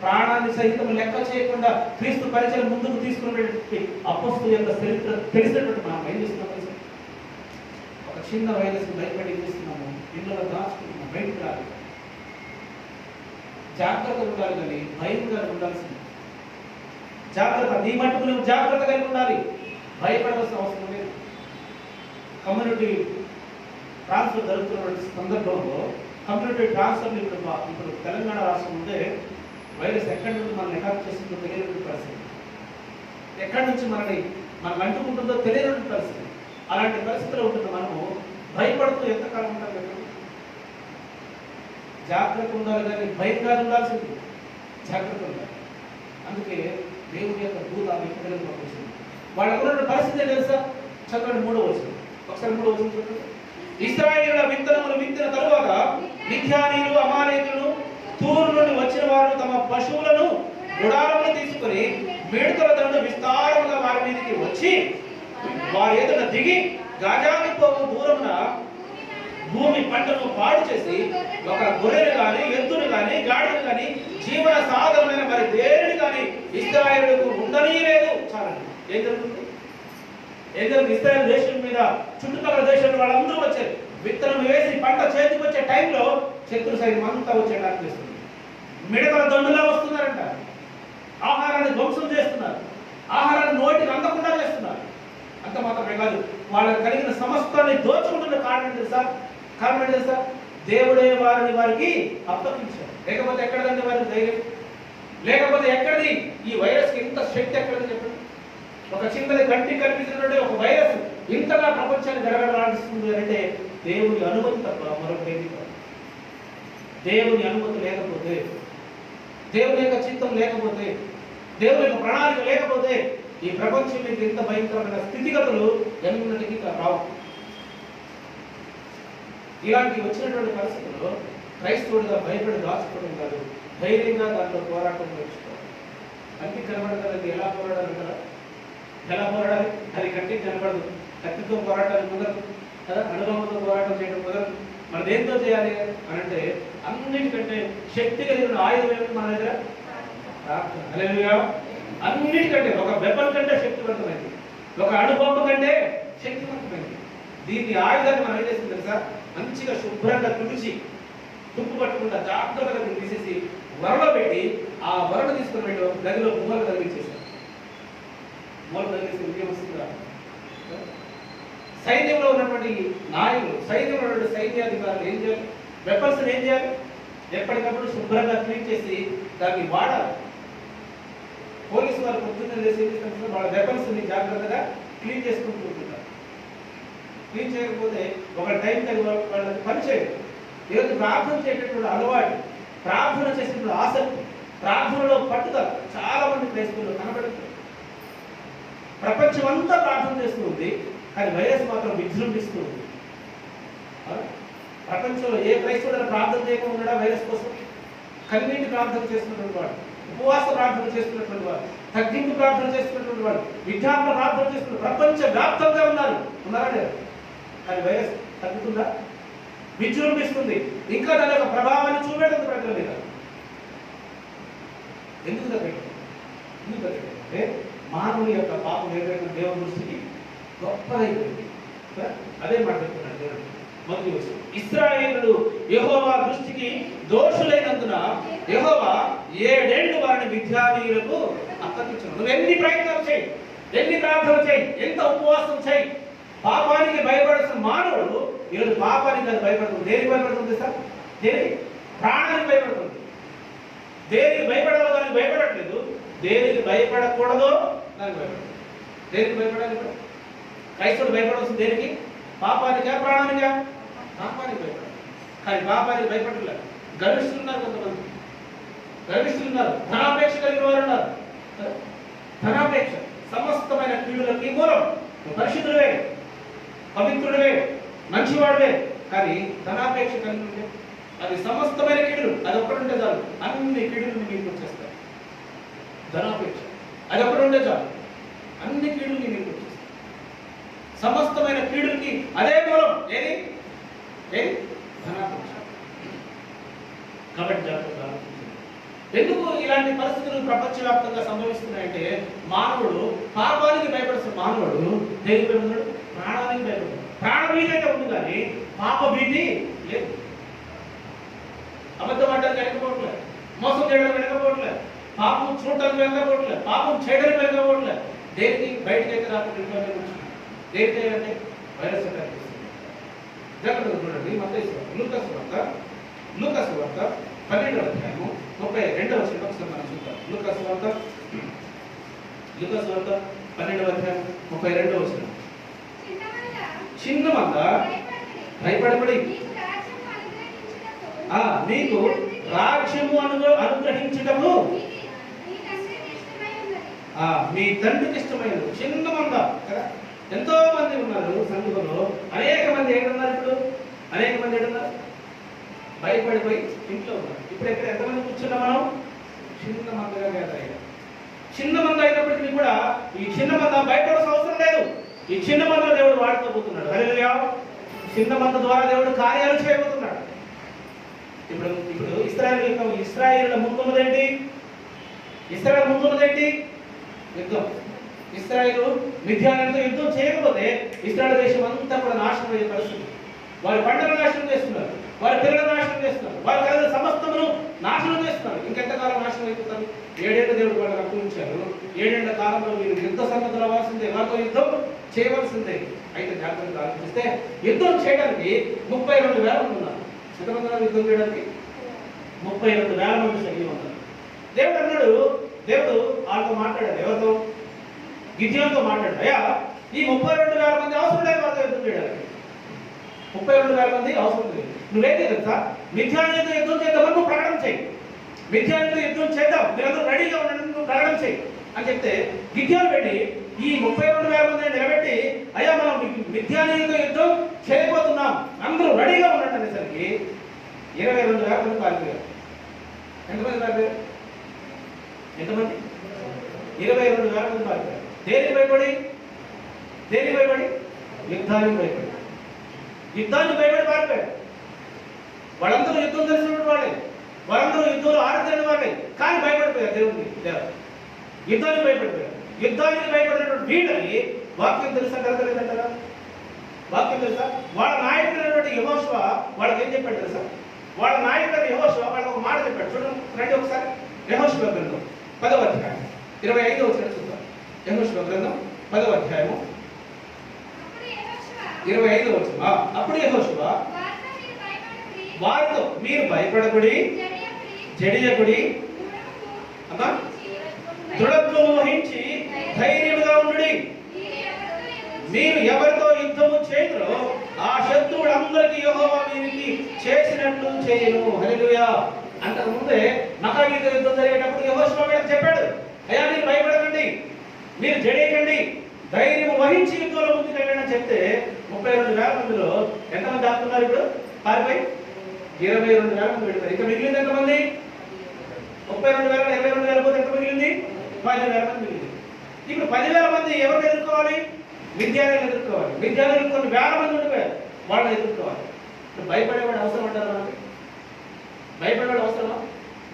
[SPEAKER 1] ప్రాణాన్ని సహితం లెక్క చేయకుండా క్రీస్తు పరిచయం ముందుకు తీసుకున్నటువంటి అపొస్తలుల యొక్క చరిత్ర తెలిసినటువంటి మనం ఏం చేస్తున్నాం? ఒక చిన్న వైరస్ భయపడి చేస్తున్నాము, ఇళ్ళలో దాచుకుంటున్నాం, బయటకు రాదు. జాగ్రత్తగా ఉండాలి కానీ భయంగా ఉండాల్సింది. జాగ్రత్త. నీ మట్టుకు నువ్వు జాగ్రత్త కలిగి ఉండాలి. భయపడవలసిన అవసరం లేదు. కమ్యూనిటీ ట్రాన్స్ఫర్ జరుగుతున్న సందర్భంలో కమ్యూనిటీ ట్రాన్స్ఫర్ ఇప్పుడు తెలంగాణ రాష్ట్రం ఉంటే వైరస్ ఎక్కడి నుంచి మనం అటాక్ చేస్తుందో తెలియని పరిస్థితి, ఎక్కడి నుంచి మనకు అంటుకుంటుందో తెలియని పరిస్థితి. అలాంటి పరిస్థితిలో ఉంటున్న మనము భయపడుతూ ఎంతకాలం ఉంటాం కదా. జాగ్రత్త ఉండాలి కానీ భయంగా ఉండాల్సింది, జాగ్రత్త ఉండాలి. అందుకే దేవుని యొక్క దూత ఎక్కడికి పంపించింది. వాళ్ళకున్న పరిస్థితి తెలుసా? చదవండి 3వ వచనం. ఒకసారి 3వ వచనం చూడండి. ఇశ్రాయేలుల విత్తనములు విత్తిన తరువాత మిద్యానీయులు అమాలేకులు తూరు నుండి వచ్చిన వారు తమ పశువులను గుడారములు తీసుకుని మిడతల దండు విస్తారముగా వారి మీదకి వచ్చి వారి ఎదుట దిగి గాజానికి పోవు దూరమున భూమి పంటను పాడు చేసి ఒక గొర్రెను కానీ ఎద్దును కానీ గాడిదను కానీ జీవన సాధనమైన మరి దేనిని కానీ ఇశ్రాయేలుకు ఉండనీయలేదు. చాలండి. ఏం జరుగుతుంది? ఇశ్రాయేలు దేశం మీద చుట్టుపక్కల దేశంలో వాళ్ళందరూ వచ్చారు. విత్తనం వేసి పంట చేతికి వచ్చే టైంలో శత్రు సైన్యం అంతా వచ్చేటానికి చేస్తుంది. మిడతల దండులా వస్తున్నారంట. ఆహారాన్ని ధ్వంసం చేస్తున్నారు. ఆహారాన్ని నోటికి అందకుండా చేస్తున్నారు. అంత మాత్రమే కాదు, వాళ్ళకి కలిగిన సమస్తాన్ని దోచుకుంటున్న కారణం తెలుసా? దేవుడే వారికి అప్పగించారు. లేకపోతే ఎక్కడదండి వారికి ధైర్యం? లేకపోతే ఎక్కడిది ఈ వైరస్కి ఇంత శక్తి ఎక్కడని చెప్పండి. ఒక చిన్నది కంటికి కనిపించినటువంటి ఒక వైరస్ ఇంతగా ప్రపంచాన్ని గడగడలాడిస్తుంది అంటే దేవుని అనుమతి తప్ప మరొకటి కాదు. దేవుని అనుమతి లేకపోతే, దేవుని యొక్క చిత్తం లేకపోతే, దేవుని యొక్క ప్రణాళిక లేకపోతే ఈ ప్రపంచం మీద ఇంత భయంకరమైన స్థితిగతులు ఎన్నటికీ రావు. ఇలాంటి వచ్చినటువంటి పరిస్థితుల్లో క్రైస్తవుడిగా భయపడి దాచుకోవడం కాదు, ధైర్యంగా దాంట్లో పోరాటం నేర్చుకోవాలి. కంటికి కనబడగలది ఎలా పోరాడాలి కదా? ఎలా పోరాడాలి? అది కంటికి కనబడదు. కత్తితో పోరాటానికి కుదరదు కదా, అనుభవంతో పోరాటం చేయడం కుదరదు. మనం దేంతో చేయాలి అని అంటే అన్నిటికంటే శక్తి కలిగిన ఆయుధం ఏమిటి మన దగ్గర? ప్రార్థన. హల్లెలూయా. అన్నిటికంటే ఒక వెపన్ కంటే శక్తివంతమైంది, ఒక అణుబాంబు కంటే శక్తివంతమైంది. దీన్ని ఆయుధాన్ని మనం ఏం చేస్తుంది తెలుసా? మంచిగా శుభ్రంగా తుడిచి తుప్పు పట్టకుండా జాగ్రత్తగా తీసేసి వరలో పెట్టి ఆ వరను తీసుకుని వెళ్ళి ఒక గదిలో మూల తగిలించేసారు. మూల తగిలిస్తే విజయం వస్తుందా? సైన్యంలో ఉన్నటువంటి నాయకులు, సైన్యంలో ఉన్నటువంటి సైన్యాధికారులు ఏం చేయాలి? వెపన్స్ ఏం చేయాలి? ఎప్పటికప్పుడు శుభ్రంగా క్లీన్ చేసి దాన్ని వాడాలి. పోలీసు వారు పొద్దున్న చేసి వాళ్ళ వెపన్స్ ని జాగ్రత్తగా క్లీన్ చేసుకుంటూ ఉంటుంటారు. క్లీన్ చేయకపోతే ఒక టైం తగ్గ వాళ్ళకి పని చేయదు. ఈరోజు ప్రార్థన చేసేటటువంటి అలవాటు, ప్రార్థన చేసేటువంటి ఆసక్తి, ప్రార్థనలో పట్టుదల చాలా మంది క్రైస్తవులు కనబడుతుంది. ప్రపంచం అంతా ప్రార్థన చేస్తూ ఉంది, కానీ వైరస్ మాత్రం విజృంభిస్తూ ఉంది. ప్రపంచంలో ఏ క్రైస్తవుడు ప్రార్థన చేయకుండా ఉన్నాడా వైరస్ కోసం? కన్నీటి ప్రార్థన చేస్తున్నటువంటి వాడు, ఉపవాస ప్రార్థన చేస్తున్నటువంటి వాడు, తగ్గింపు ప్రార్థన చేస్తున్నటువంటి వాడు, విజ్ఞాపన ప్రార్థన చేస్తున్న ప్రపంచ వ్యాప్తంగా ఉన్నారా లేదా? కానీ వైరస్ తగ్గుతుందా? విజృంభిస్తుంది. ఇంకా దాని యొక్క ప్రభావాన్ని చూపెడుతుంది ప్రజల మీద. ఎందుకు తగ్గంటే మానవుని యొక్క పాపం ఏదైనా దేవుని దృష్టికి గొప్పదైపోయింది. అదే మాట చెప్తున్నాడు దేవుడు. మొదటి వచనం, ఇశ్రాయేలులు యెహోవా దృష్టికి దోషులైనందున యెహోవా 7 ఏళ్లు వారిని మిద్యానీయులకు అప్పగించును. నువ్వు ఎన్ని ప్రయత్నాలు చేయి, ఎన్ని ప్రార్థనలు చేయి, ఎంత ఉపవాసం చేయి, పాపానికి భయపడాల్సిన మానవుడు ఈరోజు పాపానికి అది భయపడుతుంది. దేనికి భయపడుతుంది సార్? దేనికి? ప్రాణానికి భయపడుతుంది. దేనికి భయపడాలో దానికి భయపడట్లేదు, దేనికి భయపడకూడదో దానికి భయపడుతుంది. దేనికి భయపడాలి? క్రైస్తవుడు భయపడాల్సింది దేనికి? పాపానికా ప్రాణానికా? పాపానికి భయపడాలి. కానీ పాపానికి భయపడలేదు. గర్విష్ఠులు ఉన్నారు, కొంతమంది గర్విష్ఠులు ఉన్నారు, ధనాపేక్ష కలిగిన వారు ఉన్నారు. ధనాపేక్ష సమస్తమైన కీడులకి మూలం. పరిశుద్ధుడివే, పవిత్రుడివే, మంచివాడివే, కానీ ధనాపేక్ష కలిగి ఉంటే అది సమస్తమైన కీడులు. అది ఒక్కడుంటే చాలు, అన్ని కీడులు మీకు వచ్చేస్తాయి. ధనాపేక్ష అది ఒక్కడుంటే చాలు, అన్ని కీడులు మీకు వచ్చేస్తాయి. సమస్తమైన కీడులకి అదే మూలం. ఏది? ధనాపేక్ష. కాబట్టి జాగ్రత్త. ఎందుకు ఇలాంటి పరిస్థితులు ప్రపంచవ్యాప్తంగా సంభవిస్తున్నాయంటే మానవుడు పాపానికి భయపడుతున్న మానవుడు దేనికి భయపడుతున్నాడు? ప్రాణానికి భయపడుతున్నాడు. ప్రాణ భీతి అయితే ఉంది కానీ పాప భీతి లేదు. అబద్ధం ఆడడానికి వెనకపోవట్లేదు, మోసం చేయడానికి వెనకపోవట్లేదు, పాపం చూడటానికి వెళ్ళకపోవట్లేదు, పాపం చేయడానికి వెళ్ళకపోవట్లేదు. దేనికి బయటకి అయితే రాకుండా ఇంట్లోనే కూర్చుంది. దేనికి అంటే వైరస్ అటాక్ చేస్తుంది. జాగ్రత్తగా చూడండి. మత్తయి లూకాసు వార్త 12వ అధ్యాయము 32వ వచనం ఒకసారి మనం చూద్దాం. లూకాసు వార్త 12వ అధ్యాయం 32వ వచనం. చిన్న మంద భయపడబడి మీకు రాజ్యము అనుగ్రహించటము మీ తండ్రికి ఇష్టమైనది. చిన్న మంద కదా, ఎంతో మంది ఉన్నారు సంఘంలో. అనేక మంది ఏడున్నారు ఇప్పుడు, అనేక మంది ఏడున్నారు భయపడిపోయి ఇంట్లో ఉన్నారు. ఇప్పుడు ఎక్కడ ఎంతమంది కూర్చున్నాం మనం? చిన్న మందగా కదా. చిన్న మంద అయినప్పటికీ కూడా ఈ చిన్న మంద భయపడాల్సిన అవసరం లేదు. ఈ చిన్న మంద దేవుడు వాడుకోబోతున్నాడు. హల్లెలూయా. చిన్న మంద ద్వారా దేవుడు కార్యాలు చేయబోతున్నాడు. ఇప్పుడు ఇశ్రాయేలుల ముందున్నదేంటి? ఇశ్రాయేలు ముందున్నదేంటి? యుద్ధం. ఇశ్రాయేలు మిద్యానీయులతో యుద్ధం చేయకపోతే ఇశ్రాయేలు దేశం అంతా కూడా నాశనం అయ్యే పరిస్థితి. వారి పంటలు నాశనం చేస్తున్నారు, వారి పిల్లలు నాశనం చేస్తున్నారు, వారి కలిగిన సమస్తమును నాశనం చేస్తున్నారు. ఇంకెంతకాలం నాశనం అయిపోతారు? 7 ఏళ్ల దేవుడు వాళ్ళని అప్పగించారు. 7 ఏళ్ల కాలంలో మీరు యుద్ధ సన్నద్ధులు అవ్వాల్సిందే, వారితో యుద్ధం చేయవలసిందే. అయితే జాగ్రత్తగా ఆలోచిస్తే యుద్ధం చేయడానికి 32,000 మంది ఉన్నారు. ఎంతమంది యుద్ధం చేయడానికి? 32,000 మంది సైన్యం ఉన్నారు. దేవుడు అన్నాడు, దేవుడు వాళ్ళతో మాట్లాడాడు. ఎవరితో? గిద్యోనుతో మాట్లాడాడు. అయ్యా, ఈ 32,000 మంది అవసరం లేదు వాళ్ళతో యుద్ధం చేయడానికి. 32,000 మంది అవసరం లేదు. నువ్వేంటి తెలుసా? మిథ్యానీయులతో యుద్ధం చేద్దామని నువ్వు ప్రకటన చేయి. మిథ్యానీయులతో యుద్ధం చేద్దాం, మీరందరూ రెడీగా ఉండండి, నువ్వు ప్రకటన చేయి అని చెప్తే గిద్యోను పెట్టి ఈ 32,000 మందిని నిలబెట్టి, అయ్యా మనం మిథ్యానీయులతో యుద్ధం చేయబోతున్నాం, అందరూ రెడీగా ఉండండి అనేసరికి 22,000 మంది పారిపోయారు. ఎంతమంది పారిపోయారు? ఎంతమంది? 22,000 మంది పారిపోయారు. దేనికి భయపడి? దేనికి భయపడి? యుద్ధానికి భయపడి. యుద్ధానికి భయపడి పారిపోయారు. వాళ్ళందరూ యుద్ధం తెలిసిన వాళ్ళే, వాళ్ళందరూ యుద్ధంలో ఆరితేరిన వాళ్ళే, కానీ భయపడిపోయారు. దేవుడికి యుద్ధానికి భయపడిపోయారు. యుద్ధానికి భయపడినటువంటి వీళ్ళని వాక్యం తెలుసా కలగలేదంటారా? వాక్యం తెలుసా? వాళ్ళ నాయకుడైనటువంటి యెహోషువ వాళ్ళకి ఏం చెప్పాడు తెలుసా? వాళ్ళ నాయకుడైన యెహోషువ వాళ్ళకి ఒక మాట చెప్పాడు. చూడండి రండి ఒకసారి. యెహోషువ గ్రంథం 10వ అధ్యాయం 25వ వచనం చూద్దాం. యెహోషువ గ్రంథం 10వ అధ్యాయము 25వ వచనం. అప్పుడు యెహోషువ వారితో మీరు భయపడకుడి, జడియకుడి, దృఢత్వము వహించి ధైర్యముగా ఉండుడి. మీరు ఎవరితో యుద్ధము చేయుదురో ఆ శత్రువులందరికీ యెహోవా వీరికి చేసినట్లు చేయను. హల్లెలూయా. అంతకు ముందే మకానీయులతో యుద్ధం జరిగేటప్పుడు యెహోషువ వీళ్ళకి చెప్పాడు, అయ్యా మీరు భయపడకండి, మీరు జడియకండి, ధైర్యం వహించి యుద్ధంలో ముందుకు వెళ్ళండి అని చెప్తే 32,000 మందిలో ఎంతమంది దాక్కున్నారు? ఇప్పుడు పారిపోయి 22,000 మంది వెళ్ళిపోయారు. ఇంకా మిగిలింది ఎంతమంది? 32,000 22,000 పోతే ఎంత మిగిలింది? 10,000 మంది మిగిలింది. ఇప్పుడు 10,000 మంది ఎవరిని ఎదుర్కోవాలి? విద్యార్థులను ఎదుర్కోవాలి. విద్యార్థులు కొన్ని వేల మంది ఉండిపోయారు, వాళ్ళని ఎదుర్కోవాలి. భయపడేవాడు అవసరం అంటారు మనకి? భయపడేవాడు అవసరమా?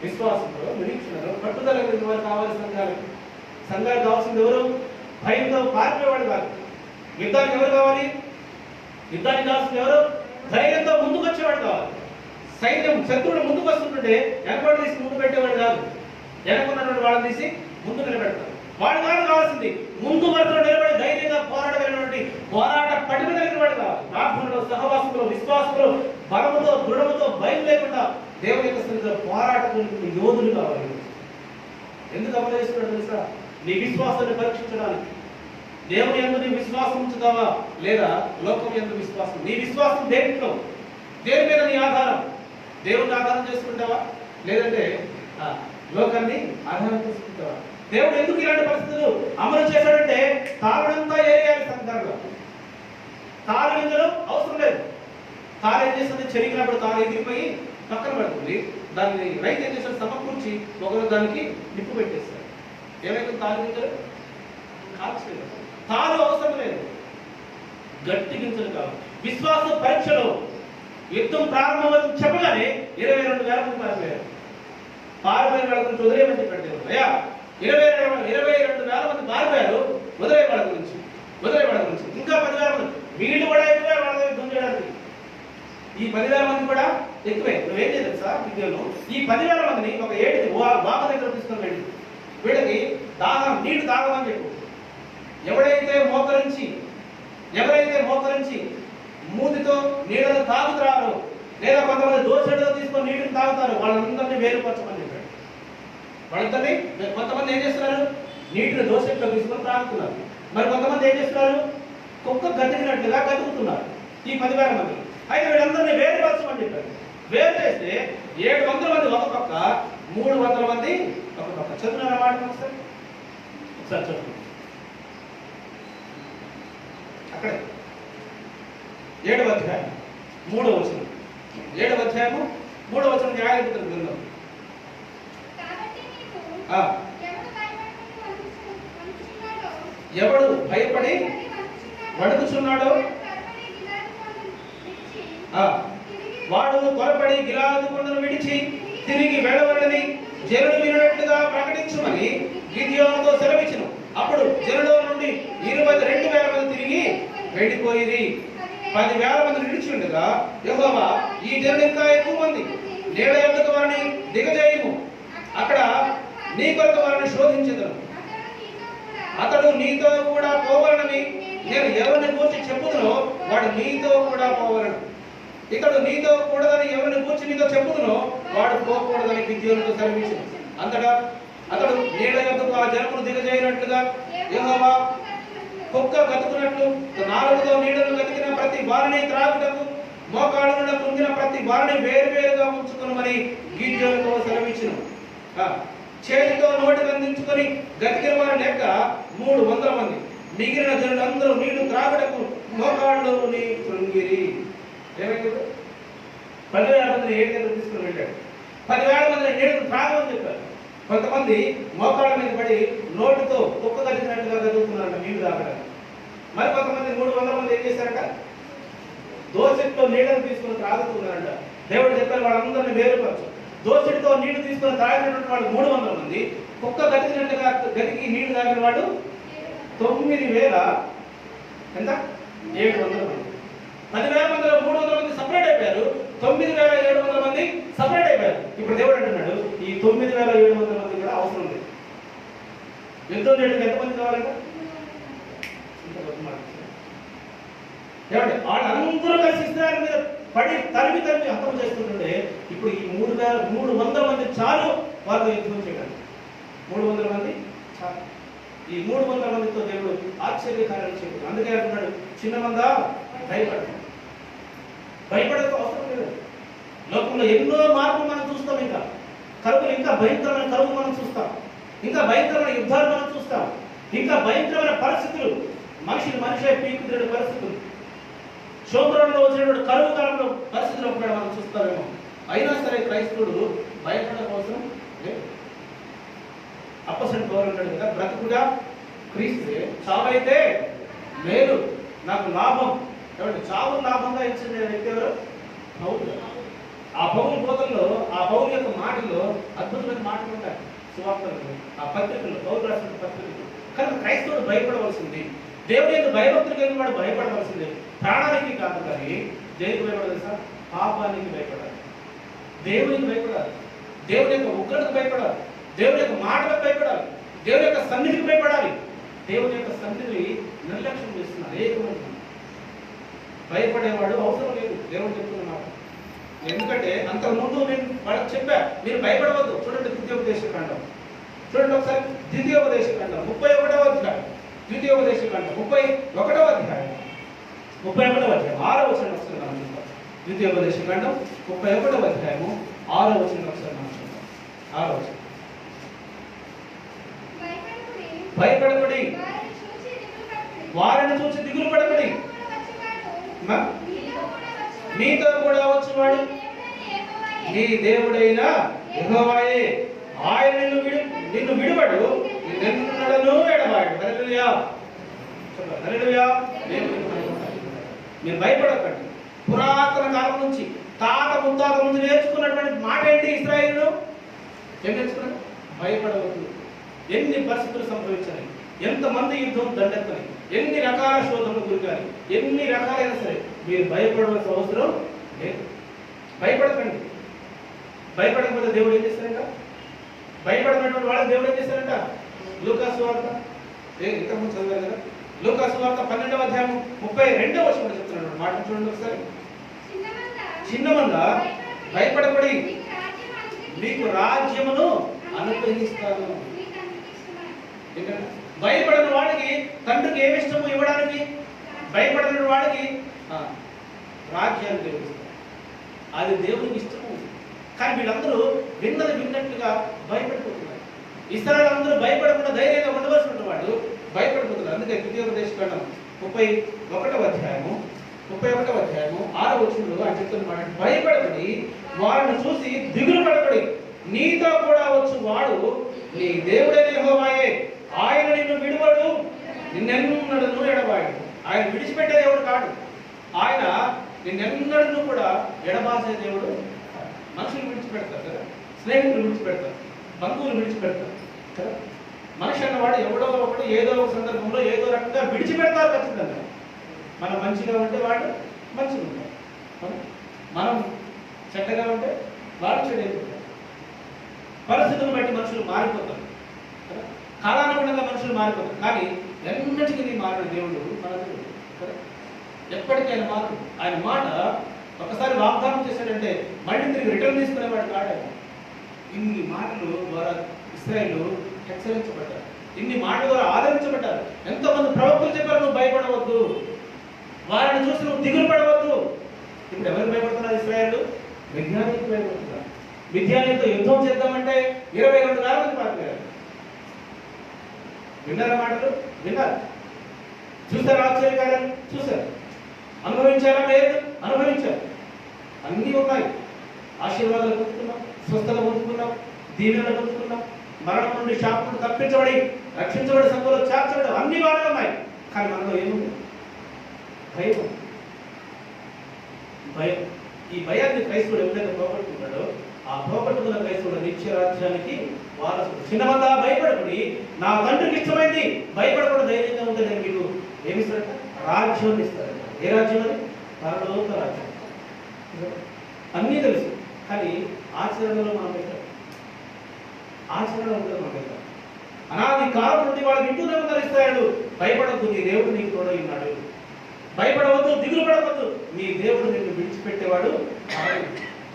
[SPEAKER 1] విశ్వాసంలో, నిరీక్షణలో, పట్టుదల కలిగిన వారు కావాలి. సంఘాలు కావాల్సింది ఎవరు? భయంతో పారిపోయేవాడు కాదు. యుద్ధానికి ఎవరు కావాలి? యుద్ధానికి కావాల్సింది ఎవరు? ధైర్యంతో ముందుకు వచ్చేవాడు కావాలి. సైన్యం శత్రువులు ముందుకు వస్తుంటే వెనకబడి తీసి ముందు పెట్టేవాడు కాదు, వెనకున్నటువంటి వాళ్ళని తీసి ముందు నిలబెడతారు. వాడు కాదు కావాల్సింది, ముందు వరుసలో నిలబడి ధైర్యంగా పోరాడగలిగినటువంటి పోరాట పటిమ కలిగిన వాడు కావాలి. ప్రార్థనలో, సహవాసంలో, విశ్వాసంలో, బలముతో, దృఢముతో, భయం లేకుండా దేవుని యొక్క స్థితిలో పోరాటకులు యోధులు కావాలి. ఎందుకు అమలు చేస్తున్నాడు తెలుసా? నీ విశ్వాసాన్ని పరీక్షించడానికి. దేవుని యందు నీ విశ్వాసం ఉంచుతావా లేదా లోకం యందు విశ్వాసం? నీ విశ్వాసం దేంట్లో? దేని మీద నీ ఆధారం? దేవుని ఆధారం చేసుకుంటావా లేదంటే లోకాన్ని ఆధారం చేసుకుంటావా? దేవుడు ఎందుకు ఇలాంటి పరిస్థితులు అమలు చేశాడంటే తాళంతా ఏరియాలి. సందర్భంలో తాళ గింజలు అవసరం లేదు. తాళ ఏం చేస్తుంది? చెరిగినప్పుడు తాళ ఎగిరిపోయి పక్కన పడుతుంది. దాన్ని రైతు ఏం చేస్తాడు? సమకూర్చి ఒకరు దానికి నిప్పు పెట్టేస్తారు. ఏమైతే తాళ గింజలు కాల్చలేదు. తాళు అవసరం లేదు, గట్టి గింజలు కావాలి. విశ్వాస పరీక్షలో యుద్ధం ప్రారంభమని చెప్పగానే 22,000 మంది పారిపోయారు. పారిపోయిన వాళ్ళ గురించి వదిలేయమని చెప్పాడు దేవుడు. అయ్యా 22,000 మంది పారిపోయారు, వదిలే వాళ్ళ గురించి. ఇంకా 10,000 మంది వీళ్ళు కూడా ఎక్కువే వాళ్ళతో యుద్ధం చేయడానికి. ఈ 10,000 మంది కూడా ఎక్కువే. నువ్వేం చేయలేదు సార్ విద్యలో ఈ 10,000 మందిని ఒక ఏడు వాక దగ్గర తీసుకొని వెళ్ళి నీళ్లు తాగమని చెప్పు. ఎవరైతే మోకరించి మూతితో నీళ్ళను తాగుతారో, లేదా కొంతమంది దోసెడతో తీసుకొని నీటిని తాగుతారు, వాళ్ళందరినీ వేరుపరచమని చెప్పాడు. వాళ్ళందరినీ కొంతమంది ఏం చేస్తున్నారు? నీటిని దోసెట్లో తీసుకొని తాగుతున్నారు. మరి కొంతమంది ఏం చేస్తున్నారు? కుక్క గతికినట్లుగా గతుకుతున్నారు. ఈ 10,000 మంది. అయితే వీళ్ళందరినీ వేరుపరచమని చెప్పారు. వేరు చేస్తే 700 మంది ఒక పక్క, 300 మంది ఒక పక్క. చదువుతున్న మాట ఒకసారి చదువు. అక్కడే 7వ అధ్యాయం 3వ వచనం. 7వ అధ్యాయము 3వ వచనం న్యాయాధిపతుల గ్రంథం. ఎవడు భయపడి వణుకుచున్నాడో వాడు త్వరపడి గిలాదు కొండను విడిచి తిరిగి వెళ్ళవలని జనులు వినట్టుగా ప్రకటించమని గిద్యోనుతో సెలవిచ్చును. అప్పుడు జనులో నుండి 22,000 మంది తిరిగి వెళ్ళిపోయి 10,000 మంది నిలిచిండగా, యెహోవా ఈ జనులు ఇంకా ఎక్కువ మంది, నీళ్ళ యొద్దకు వారిని దిగజేయము, అక్కడ నీ కొరకు వారిని శోధించెదను. అతడు నీతో కూడా పోవాలని నేను ఎవరిని గూర్చి చెప్పుదునో వాడు నీతో కూడా పోవలను. ఇతడు నీతో కూడదని ఎవరిని గూర్చి నీతో చెప్పుదునో వాడు పోకూడదని గిద్యోనుతో సెలవిచ్చెను. అంతటా అతడు నీళ్ళ యొద్దకు ఆ జనమును దిగజేయనట్లుగా యెహోవా కుక్క గతుకున్నట్లు నాలుగుతో నీళ్లను గతికిన ప్రతి వారిని త్రాగుటకు మోకాళ్ళ కృంగిన ప్రతి వారిని వేరువేరుగా ఉంచుకునమని గిద్యోనుతో సెలవిచ్చెను. చేతితో నోటికి అందించుకొని గతికిన వారి లెక్క 300 మంది. మిగిలిన జనులందరూ నీళ్లు త్రాగుటకు మోకాళ్ళలోని కృంగిరి. ఏమైంది? 10,000 మందిని ఏడు దగ్గర తీసుకుని వెళ్ళాడు. 10,000 మందిని నీళ్లు త్రాగమని చెప్పారు. కొంతమంది మోకాళ్ళ మీద పడి నోటితో కుక్క గతికినట్టుగా గదుగుతున్నారంట నీళ్లు తాగడానికి. మరి కొంతమంది 300 మంది ఏం చేశారంట? దోసెట్లో నీళ్ళను తీసుకుని త్రాగుతున్నారంట. దేవుడు చెప్పారు వాళ్ళందరినీ వేరుపరచు. దోసెడితో నీళ్లు తీసుకుని తాగినటువంటి వాళ్ళు 300 మంది, కుక్క గతికినట్టుగా గతికి నీళ్లు తాగిన వాడు 9,000 ఎంత? 700 మంది. 10,000 మందిలో 300 మంది సపరేట్ అయిపోయారు. 9,700 మంది సపరేట్ అయిపోయారు. ఇప్పుడు దేవుడు అంటున్నాడు ఈ 9,700 మంది కూడా అవసరం లేదు. యుద్ధం చేయడానికి ఎంతమంది కావాలంట? ఏమంటే వాళ్ళందరూ కలిసి ఇస్రాయేల్ మీద పడి తరిమి హతం చేస్తుంటే ఇప్పుడు ఈ 300 మంది చాలు వారితో యుద్ధం చేయడానికి. 300 మంది చాలు. ఈ 300 మందితో దేవుడు ఆశ్చర్యకార్యాలు చేయడు. అందుకే అంటున్నాడు చిన్న మందా భయపడక అవసరం లేదు. లోకంలో ఎన్నో మార్పులు మనం చూస్తాం. ఇంకా భయంకరమైన కరువు మనం చూస్తాం. ఇంకా భయంకరమైన యుద్ధాలు మనం చూస్తాం. ఇంకా భయంకరమైన పరిస్థితులు, మనిషే పీకుతున్న పరిస్థితులు, శోభరంలో వచ్చినటువంటి కరువు కాలంలో పరిస్థితులు కూడా మనం చూస్తామేమో. అయినా సరే క్రైస్తవుడు భయపడడం కోసం అపోస్తలుడు పౌలు అంటాడు కదా, బ్రతుకుగా క్రీస్తే, చావైతే మేలు, నాకు లాభం. కాబట్టి చావు లాభంగా ఇచ్చిన వ్యక్తి ఎవరు? పౌలు. ఆ పౌలు బోధనలో, ఆ పౌలు యొక్క మాటల్లో అద్భుతమైన మాటలు ఉంటాయి. సువార్తలు, ఆ పత్రికలు, పౌలు రాసిన పత్రికలు. కనుక క్రైస్తవుడు భయపడవలసింది, దేవుని యొక్క భయభక్తులు కలిగిన వాడు భయపడవలసిందే. ప్రాణానికి కాదు, కానీ దేనికి భయపడాలి సార్? పాపానికి భయపడాలి, దేవునికి భయపడాలి, దేవుని యొక్క ఉగ్రతకు భయపడాలి, దేవుని యొక్క మాటలకు భయపడాలి, దేవుని యొక్క సన్నిధికి భయపడాలి. దేవుని యొక్క సన్నిధిని నిర్లక్ష్యం చేస్తున్నారు ఏకమంది. భయపడేవాడు అవసరం లేదు, దేవుడు చెప్తున్నారు. ఎందుకంటే అంతకుముందు నేను వాళ్ళకి చెప్పా, మీరు భయపడవద్దు. చూడండి ద్వితీయోపదేశకాండం, చూడండి ఒకసారి ద్వితీయోపదేశకాండం 31వ అధ్యాయం, ద్వితీయోపదేశకాండం 31వ అధ్యాయం 6వ వచనం ఒకసారి మనం చూద్దాం. ద్వితీయోపదేశకాండం 31వ అధ్యాయము 6వ వచనం ఒకసారి మనం చూద్దాం. 6వ వచనం. భయపడకుడి, వారిని చూసి దిగులు పడకుడి, నీతో కూడా వచ్చేవాడు నీ దేవుడైన యెహోవాయే, ఆయన నిన్ను విడువడు, నిన్ను ఎడబాడు. హల్లెలూయా, హల్లెలూయా. మీరు భయపడకండి. పురాతన కాలం నుంచి, తాత ముత్తాత నుంచి నేర్చుకున్నటువంటి మాట ఏంటి? ఇశ్రాయేలు ఏం నేర్చుకున్నారు? భయపడవద్దు. ఎన్ని పరిస్థితులు సంభవించాలి, ఎంతమంది యుద్ధం దండెత్తని, ఎన్ని రకాల శోధనలు గురికాలి, ఎన్ని రకాలైన సరే మీరు భయపడవలసిన అవసరం లేదు. భయపడకండి. భయపడకపోతే దేవుడు ఏం చేస్తారంట? భయపడినటువంటి వాళ్ళకి దేవుడు ఏం చేస్తారంట? లూకా సువార్త ఇంతకుముందు చదివారు కదా. లూకా సువార్త 12వ అధ్యాయం 32వ వచనంలో చెప్తున్నాడు మాట చూడండి ఒకసారి. చిన్న మంద భయపడబడి మీకు రాజ్యమును అనుగ్రహిస్తాను. భయపడిన వాడికి తండ్రికి ఏమి ఇష్టము ఇవ్వడానికి, భయపడిన వాడికి రాజ్యాన్ని దేవుడిస్తారు. అది దేవునికి ఇష్టము. కానీ వీళ్ళందరూ విన్నట్టుగా భయపడిపోతున్నారు. ఇశ్రాయేలు అందరూ భయపడకుండా ధైర్యంగా ఉండవలసిన వాడు భయపడిపోతున్నారు. అందుకే ద్వితీయోపదేశకాండం 31వ అధ్యాయము 6వ వచనంలో ఆయన చెప్తున్నమాట, భయపడబడి వారిని చూసి దిగులు పడబడి నీతో కూడా వచ్చు వాడు నీ దేవుడైన యెహోవాయే, ఆయన నిన్ను విడువడు, నిన్నెన్నడను ఎడబాయడు. ఆయన విడిచిపెట్టే దేవుడు కాదు, ఆయన నిన్నెన్నడను కూడా ఎడబాసే దేవుడు. మనుషులు విడిచిపెడతారు కదా, స్నేహితులు విడిచిపెడతారు, బంధువులు విడిచిపెడతారు కదా. మనిషి అన్నవాడు ఎవడో ఒకటి ఏదో ఒక సందర్భంలో ఏదో రకంగా విడిచిపెడతారు ఖచ్చితంగా. మనం మంచిగా ఉంటే వాడు మంచిగా ఉంటాడు, మనం చెడ్డగా ఉంటే వాడు చెడైపోతాడు. పరిస్థితులను బట్టి మనుషులు మారిపోతారు, కాలానుగుణంగా మనుషులు మారిపోతారు. కానీ ఎన్నటికీ మారిన దేవుడు మన దేవుడు కదా, ఎప్పటికైనా మారు. ఆయన మాట ఒకసారి వాగ్దానం చేశాడంటే మళ్ళీ తిరిగి రిటర్న్ తీసుకునేవాడు కాడు. ఇన్ని మాటలు ద్వారా ఇశ్రాయేలు హెచ్చరించబడ్డారు, ఇన్ని మాటల ద్వారా ఆదరించబడ్డారు. ఎంతోమంది ప్రవక్తలు చెప్పారు నువ్వు భయపడవద్దు, వారిని చూసి నువ్వు దిగులు పడవద్దు. ఇప్పుడు ఎవరికి భయపడుతున్నారు ఇశ్రాయేలు? విజ్ఞానికి భయపడుతున్నారు. విజ్ఞానితో యుద్ధం చేద్దామంటే 22 వేల మంది పారిపోయారు. విన్నారా మాటలు? విన్నారు. చూసారు ఆశ్చర్యకార్యాలు? చూశారు. అనుభవించారా? లేదు, అనుభవించారు. అన్నీ ఉన్నాయి. ఆశీర్వాదాలు పొందుకున్నాం, స్వస్థత పొందుకున్నాం, దీవెనలు పొందుకున్నాం, మరణం నుండి శాపం నుండి తప్పించబడి రక్షించబడి సంఘంలో చేర్చబడి అన్ని బాగా ఉన్నాయి. కానీ మనలో ఏముంది? భయం. భయం. ఈ భయాన్ని క్రైస్తవుడు ఎప్పుడైతే పోగొట్టుకుంటాడో ఆ పోగొట్టుకున్న క్రైస్తవుడు నిత్య రాజ్యానికి వారసుడు. చిన్నమందా భయపడబడి నా తండ్రికి ఇష్టమైంది భయపడకుండా ధైర్యంగా ఉంటే నేను మీకు ఏమిస్తాడట? రాజ్యాన్ని ఇస్తాడట. ఏ రాజ్యం అది? పరలోక రాజ్యం. అన్నీ తెలుసు, కానీ ఆచరణలో మనం పెట్టాం. ఆచరణలో ఉంటుంది మనం పెట్టాం. అనాది కాలం నుండి వాళ్ళు వింటూనే ఉన్నారు ఇస్తాడు. భయపడద్దు, నీ దేవుడు నీకు తోడై ఉన్నాడు. భయపడవద్దు, దిగులు పడవద్దు, నీ దేవుడు నిన్ను విడిచిపెట్టేవాడు.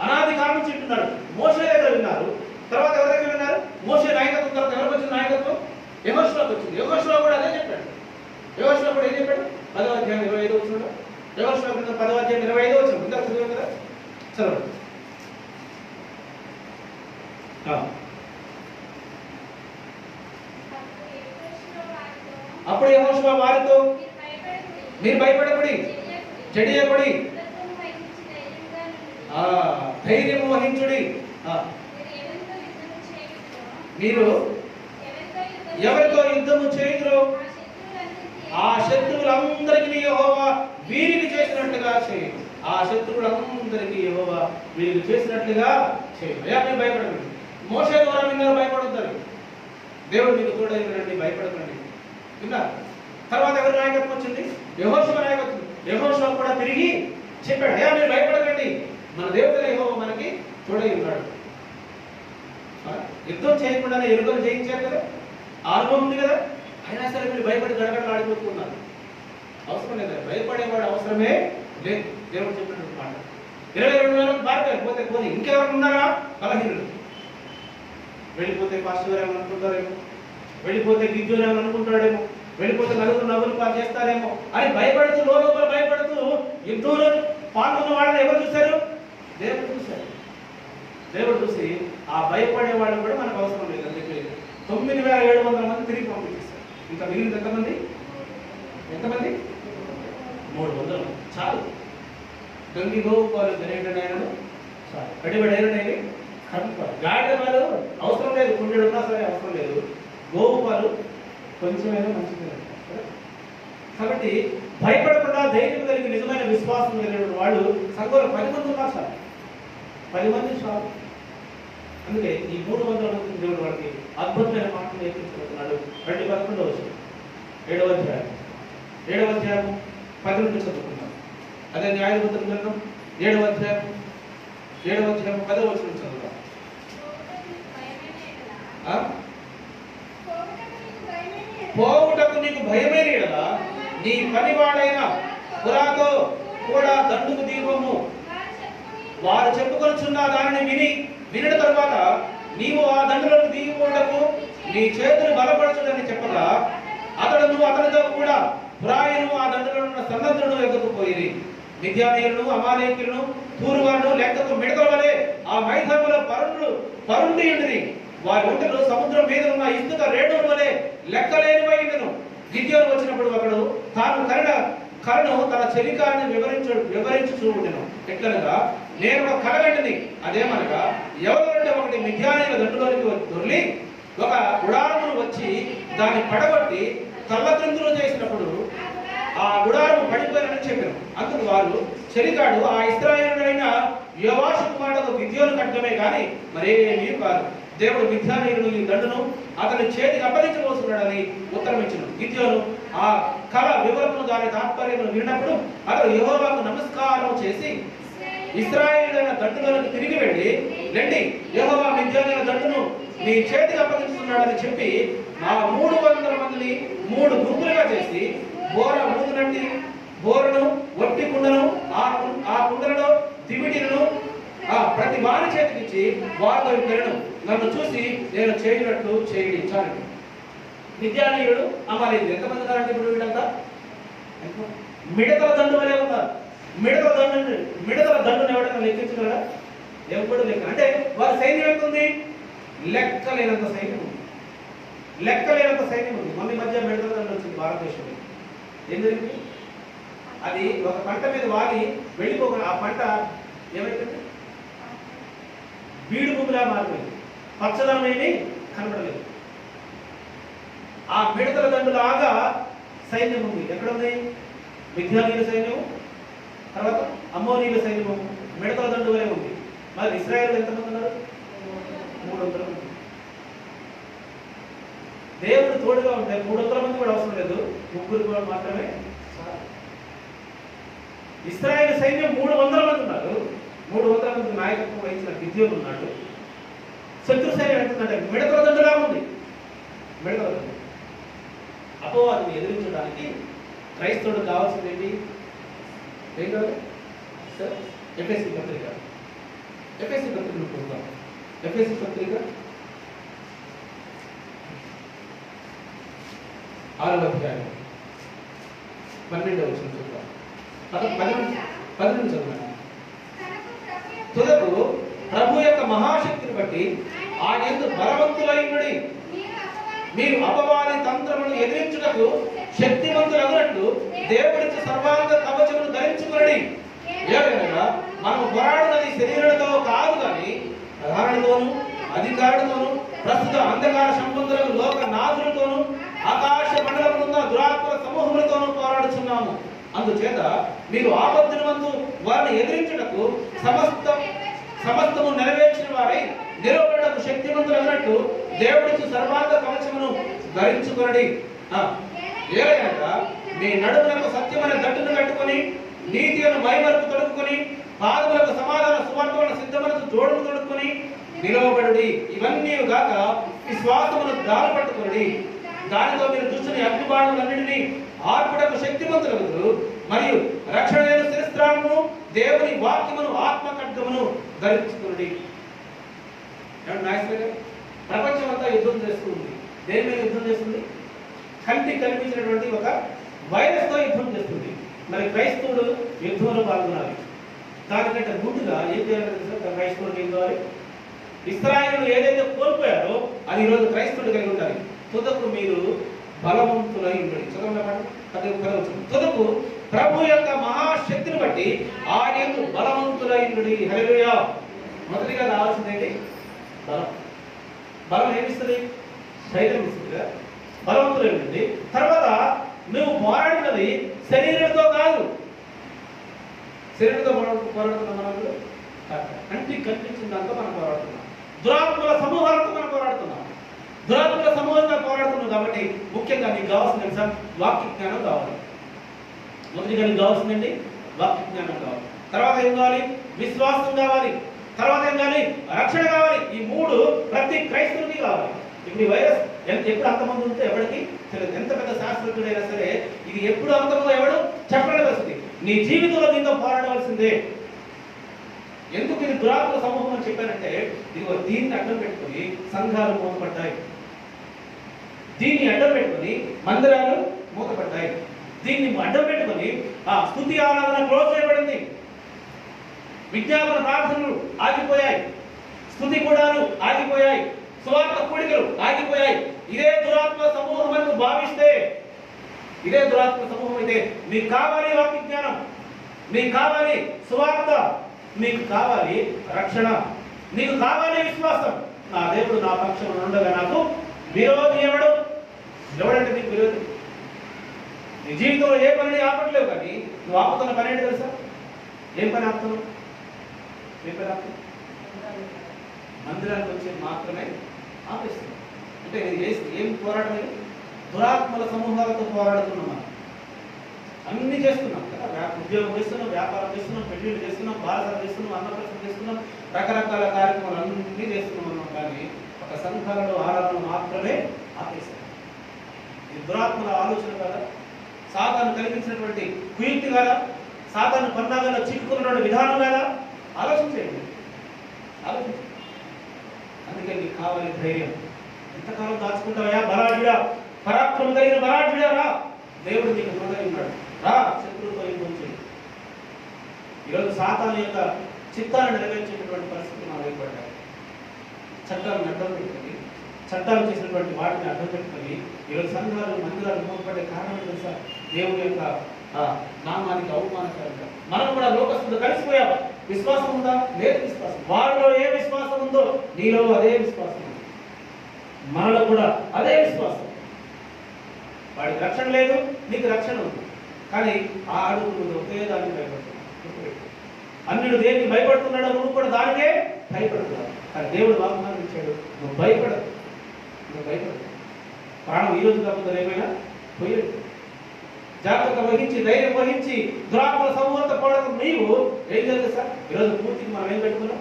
[SPEAKER 1] అనాది కాలం నుంచి వింటున్నాడు. మోషే దగ్గర విన్నారు, తర్వాత ఎవరి దగ్గర విన్నారు? మోషే నాయకత్వం తర్వాత ఎవరికి వచ్చిన నాయకత్వం? యెహోషువకు వచ్చింది. యెహోషువ కూడా అదే చెప్పాడు. యెహోషువ కూడా ఏం చెప్పాడు? 10వ అధ్యాయం 25వ వచనంలో. యెహోషువ 10వ అధ్యాయం 25వ వచనం ఇందాక చదివాం కదా, చదవండి. అప్పుడు యెహోషువ వారితో మీరు భయపడబడి చెడియబడి ధైర్యము వహించుడి. మీరు ఎవరితో యుద్ధము చేయుదురో ఆ శత్రువులందరికీ యెహోవా వీరికి చేసినట్లుగా చేయండి. ఆ శత్రువులందరికీ యెహోవా వీరికి చేసినట్లుగా చేయండి. అయ్యా మీరు భయపడకండి. మోషే ద్వారా విన్నారు, భయపడొద్దని. దేవుడు మీకు తోడై ఉన్నాడండి, భయపడకండి. విన్నారు. తర్వాత ఎవరి నాయకత్వం వచ్చింది? యెహోషువ నాయకత్వం. యెహోషువ కూడా తిరిగి చెప్పాడు, అయ్యా మీరు భయపడకండి, మన దేవుడు యెహోవా మనకి తోడై ఉన్నాడు. యుద్ధం చేయకుండానే ఎరుకను జయించారు కదా, అనుభవం ఉంది కదా. అయినా సరే మీరు భయపడి గడగడలు ఆడిపోతున్నారు. అవసరం లేదా? భయపడేవాడు అవసరమే లేదు. దేవుడు చెప్పినట్టు మాట. 22 వేల పారిపోయారు. పోతే పోనీ ఇంకెవరు ఉన్నారా? బలహీనులు. వెళ్ళిపోతే పాస్టర్ గారు ఏమని అనుకుంటారేమో, వెళ్ళిపోతే గిజ్జులు ఏమని అనుకుంటాడేమో, వెళ్ళిపోతే నలుగురు నవ్వులు పాలు చేస్తారేమో అని భయపడుతూ లోపల భయపడుతూ యుద్ధంలో పాల్గొన్న వాళ్ళని ఎవరు చూశారు? దేవుడు చూశారు. దేవుడు చూసి ఆ భయపడే వాళ్ళు కూడా మనకు అవసరం లేదు అని చెప్పి 9,700 మంది తిరిగి పంపించేశారు. ఇంకా మిగిలింది ఎంతమంది? 300 చాలు. గంగి గోపాలు గనేటైనను చాలు. కడిబడైనవి కడుపాలు. గాడిద పాలు అవసరం లేదు, కుండెడు ఉన్నా సరే అవసరం లేదు. గోవు పాలు కొంచెమైనా మంచిది. కాబట్టి భయపడకుండా ధైర్యం కలిగి నిజమైన విశ్వాసం కలిగిన వాళ్ళు సంఘంలో 10 మంది ఉన్నారు సార్. 10 మంది చాలు. అందుకే ఈ 300 మంది దేవుడు వారికి అద్భుతమైన మాటలు నేర్పించబడుతున్నాడు. 11వ వచనం 7వ అధ్యాయం 10 నుండి చదువుకున్నాం. అదే న్యాయపత్రం గ్రంథం 7వ అధ్యాయం 10వ వచనం చదువుతాం. పోవుటకు నీ పనివాడైన పురాతో కూడా దండుకు దీపము వారు చెప్పుకొనుచున్న దానిని వినిన తరువాత నీవు ఆ దండులకు దిగిపోటకు నీ చేతులు బలపరచుడని చెప్పగా అతడును అతనితో కూడా పురాయను ఆ దండులో ఉన్న సన్నద్ధులను ఎదుర్కొపోయి మిద్యానీయులను అమాలేకులను తూరువారును లెక్కకు మిడతల వలె ఆ మైదానంలో పరుండి ఉండిరి. వారి ఒంటెలు సముద్రం మీద ఉన్న ఇసుక రేణువుల వలె లెక్కలేనివై ఉండెను. గిద్యోను వచ్చినప్పుడు ఒకడు తాను కలను తన చెలికాన్ని వివరించుచూ ఉండెను. ఎట్లనగా నేను ఒక కలగంటిని, అదేమనగా ఎవరంటే ఒకటి మిద్యానీయుల దండులోనికి దొర్లి ఒక గుడారమును వచ్చి దాన్ని పడగొట్టి తల్లక్రిందులు చేసినప్పుడు ఆ గుడారము పడిపోయినని చెప్పాను. అందుకు వారు చెలికాడు ఆ ఇశ్రాయేలుడైన యోవాషు కుమారుడు గిద్యోను కట్టమే కానీ మరేమీ కాదు. దేవుడు మిద్యానీయులను ఈ దండును అతని చేతికి అప్పగించబోతున్నాడని ఉత్తరం ఇచ్చాను. గిద్యోను ఆ కళ వివరమును దాని తాత్పర్యం విన్నప్పుడు అతడు యెహోవాకు నమస్కారం చేసి ఇశ్రాయేలుడైన దండులోకి తిరిగి వెళ్ళి, రండి, యెహోవా మిద్యానీయుల దండును మీ చేతికి అప్పగిస్తున్నాడని చెప్పి ఆ 300 మందిని 3 గుంపులుగా చేసి బోర మూదునట్టి బోరను ఒట్టి కుండను ఆ కుండలలో దివిటిను ప్రతి వారి చేతికిచ్చి వారితో వెళ్ళను, నన్ను చూసి నేను చేయనట్లు చేయండి చాలండి. మిద్యానీయుడు అమలేదు. ఎంతమంది ఉన్నారంటే ఇప్పుడు వీళ్ళంతా మిడతల దండు వలె ఉన్నారు. మిడతల దండును ఎవరైనా లెక్కించగలరా? ఎప్పుడు లెక్క. అంటే వారి సైన్యం ఎంత ఉంది? లెక్కలేనంత సైన్యం ఉంది. లెక్కలేనంత సైన్యం ఉంది. మన మధ్య మిడతల దండు వచ్చింది భారతదేశంలో. ఏం జరిగింది? అది ఒక పంట మీద వాలి వెళ్ళిపోక ఆ పంట ఏమైతుంది? బీడు భూమిలా మారిపోయింది. పచ్చదనం ఏమీ కనబడలేదు. ఆ మిడతల దండులాగా సైన్యం ఉంది. ఎక్కడుంది? మిద్యానీయుల సైన్యం, తర్వాత అమ్మోనీయుల సైన్యము మిడతల దండు వలె ఉంది. మరి ఇశ్రాయేలు ఎంతమంది ఉన్నారు? 300 మంది. దేవుడు తోడుగా ఉంటే 300 మంది కూడా అవసరం లేదు, 3 కూడా మాత్రమే. ఇశ్రాయేలు సైన్యం 300 మంది ఉన్నారు. 300 మంది నాయకత్వం వహించిన గిద్యోను ఉన్నాడు. శత్రు సైన్యం ఎంతుందంటే మిడతల దండులా ఉంది. మిడతల దండు. అపవాదిని ఎదిరించడానికి క్రైస్తవుడు కావాల్సింది ఏంటి? ఏం కాదు సార్? ఎఫెసీ పత్రిక చూద్దాం. ఎఫెసీ పత్రిక 6వ అధ్యాయం 12వ వచనం చూద్దాం. 12 చదువు. తుదకు ప్రభు యొక్క మహాశక్తిని బట్టి ఆయన బలవంతులైనడి మీరు అపవాది తంత్రమును ఎదిరించుటకు శక్తివంతులగినట్లు దేవుడిచ్చి సర్వాంగ కవచమును ధరించుకునడి. ఏదైనా మనము పోరాడున్నది శరీరులతో కాదు కానీ ప్రధానులతోనూ అధికారులతోనూ ప్రస్తుత అంధకార సంబంధులకు లోక నాథులతోనూ ఆకాశ మండలమున్న దురాత్మల సమూహములతోనూ పోరాడుచున్నాము. అందుచేత మీరు ఆపద్దినమందు వారిని ఎదిరించుటకు సమస్తము నెరవేర్చిన వారై నిలబడటకు శక్తివంతులగినట్టు దేవుడికి సర్వాంగ కవచమును ధరించుకొనడి. ఏలయనగా మీ నడుములకు సత్యమైన దట్టును కట్టుకొని నీతి అను మైమరుపు తొడుక్కుని పాదములకు సమాధాన సువార్తలను సిద్ధమనసు జోడును తొడుక్కుని నిలవబడుడి. ఇవన్నీ గాక విశ్వాసమును దారి పట్టుకొనడి. దానితో మీరు దుష్టుని అగ్నిబాణములన్నిటినీ ఆర్పుటకు శక్తివంతులగుదురు. మరియు రక్షణైన శిరస్త్రాలను దేవుని వాక్యమును ఆత్మ ఖడ్గమును ధరించుకునడి. ప్రపంచం అంతా యుద్ధం చేస్తుంది. దేని మీద యుద్ధం చేస్తుంది? కంటికి కనిపించినటువంటి ఒక వైరస్ తో యుద్ధం చేస్తుంది. మరి క్రైస్తవుడు యుద్ధంలో పాల్గొనాలి. దానికంటే ముందుగా ఏం చేయాలి? క్రైస్తవుడు ఏం కావాలి? ఇశ్రాయేలు ఏదైతే కోల్పోయారో అది ఈరోజు క్రైస్తవుడు కలిగి ఉండాలి. తుదకు మీరు బలవంతులై ఉండండి. చదవడం తుదకు ప్రభు యొక్క మహాశక్తిని బట్టి ఆయన బలవంతులై ఉండండి. హల్లెలూయా. మొదటిగా రావాల్సిందేంటి? బలం. బలం ఏమిస్తుంది? ధైర్యం ఇస్తుంది కదా. బలవంతులై ఉండండి. తర్వాత నువ్వు పోరాడినది శరీరంతో కాదు. శరీరంతో పోరాడుతున్నాం మనం. కంటికి కనిపించిన దాంతో మనం పోరాడుతున్నాం. దురాత్మల సమూహాలతో మనం పోరాడుతున్నాం. దురాత్మల సమూహంగా పోరాడుతున్నాం. కాబట్టి ముఖ్యంగా నీకు కావాల్సిన వాక్య జ్ఞానం కావాలి. మొదటిగా నీకు కావాల్సిందండి వాక్య జ్ఞానం కావాలి. తర్వాత ఏం కావాలి? విశ్వాసం కావాలి. తర్వాత ఏం కావాలి? రక్షణ కావాలి. ఈ 3 ప్రతి క్రైస్తవునికి కావాలి. ఇప్పుడు ఈ వైరస్ ఎప్పుడు అంతమంది ఉంటే ఎవరికి తెలియదు. ఎంత పెద్ద శాస్త్రజ్ఞుడైనా సరే ఇది ఎప్పుడు అంతమో ఎవడు చెప్పలేని పరిస్థితి. నీ జీవితంలో దీంతో పోరాడవలసిందే. ఎందుకు ఇది దురాత్మ సమూహం అని చెప్పారంటే, ఇదిగో దీన్ని అడ్డం పెట్టుకుని సంఘాలు మూతపడ్డాయి, దీన్ని అడ్డం పెట్టుకుని మందిరాలు మూతపడ్డాయి, దీన్ని అడ్డం పెట్టుకుని స్తుతి ఆరాధన క్లోజ్ చేయబడింది, విజ్ఞాపన ప్రార్థనలు ఆగిపోయాయి, స్తుతి కూడాలు ఆగిపోయాయి, సువార్త కూడికలు ఆగిపోయాయి. ఇదే దురాత్మ సమూహం అని భావిస్తే, ఇదే దురాత్మ సమూహం అయితే నీకు కావాలి వాక్య జ్ఞానం, నీకు కావాలి సువార్త, నీకు కావాలి రక్షణ, నీకు కావాలి విశ్వాసం. నా దేవుడు నా పక్షంలో ఉండగా నాకు విరోధి ఎవడు? ఎవడంటే నీకు విరోధి? నీ జీవితంలో ఏ పనిని ఆపట్లేవు, కానీ నువ్వు ఆపుతున్న పని ఏంటి తెలుసా? ఏం పని ఆపుతున్నావు? ఏం పని ఆపుతున్నావు? మందిరానికి వచ్చి మాత్రమే ఆపేస్తున్నావు. అంటే ఇది ఏం పోరాటం? ఇది దురాత్మల సమూహాలతో పోరాడుతున్నాం. అన్ని చేస్తున్నాం కదా, ఉద్యోగం చేస్తున్నాం, వ్యాపారం చేస్తున్నాం, పెళ్లిళ్ళు చేస్తున్నాం, బారసాలు చేస్తున్నాం, అన్నప్రసన్న చేస్తున్నాం, రకరకాల కార్యక్రమాలు అన్ని చేస్తున్నాం. కానీ ఒక సంఘాలలో ఆరాధన మాత్రమే ఆపేస్తాం. ఇది దురాత్మల ఆలోచన కదా, సాతాను కలిగించినటువంటి కుయుక్తి కదా, సాతాను పన్నాగంలో చిక్కుకున్నటువంటి విధానం కదా. ఆలోచించేయండి, ఆలోచించండి. అందుకే నీకు కావాలి ధైర్యం. ఎంతకాలం దాచుకుంటావా బలాఢ్యుడా, పరాక్రమం కలిగిన బలాఢ్యుడా? రా, దేవుడు నీకు తోడై ఉన్నాడు. రా, శత్రువుతో యుద్ధం చేయి. ఈరోజు సాతాను యొక్క చిత్తాన్ని నెరవేర్చేటటువంటి పరిస్థితి మనం ఏర్పడ్డాయి. చట్టాలను అడ్డం పెట్టుకుని, చట్టాలు చేసినటువంటి వాటిని అడ్డం పెట్టుకుని ఈరోజు సంఘాలు మందిరాలు మూతపడే కారణం తెలుసా? దేవుని యొక్క నామానికి అవమానకరంగా. మనం కూడా లోకస్తులతో కలిసిపోయాం. విశ్వాసం ఉందా? లేదు విశ్వాసం. వారిలో ఏ విశ్వాసం ఉందో నీలో అదే విశ్వాసం ఉంది, మనలో కూడా అదే విశ్వాసం. వాడికి రక్షణ లేదు, నీకు రక్షణ ఉంది. కానీ ఆ అడుగు ఒకే దానికి భయపడుతున్నాడు. అన్యుడు దేనికి భయపడుతున్నాడో నువ్వు కూడా దానికే భయపడుతున్నావు. కానీ దేవుడు వాగ్దానం ఇచ్చాడు, నువ్వు భయపడదు, నువ్వు భయపడదు. ప్రాణం ఈ రోజు కాకుండా ఏమైనా పోయేది. జాగ్రత్త వహించి, ధైర్యం వహించి దురాత్మల సమూహంతో పోవడం. నీవు ఏం జరిగింది సార్? ఈరోజు పూర్తికి మనం ఏం కట్టుకున్నాం?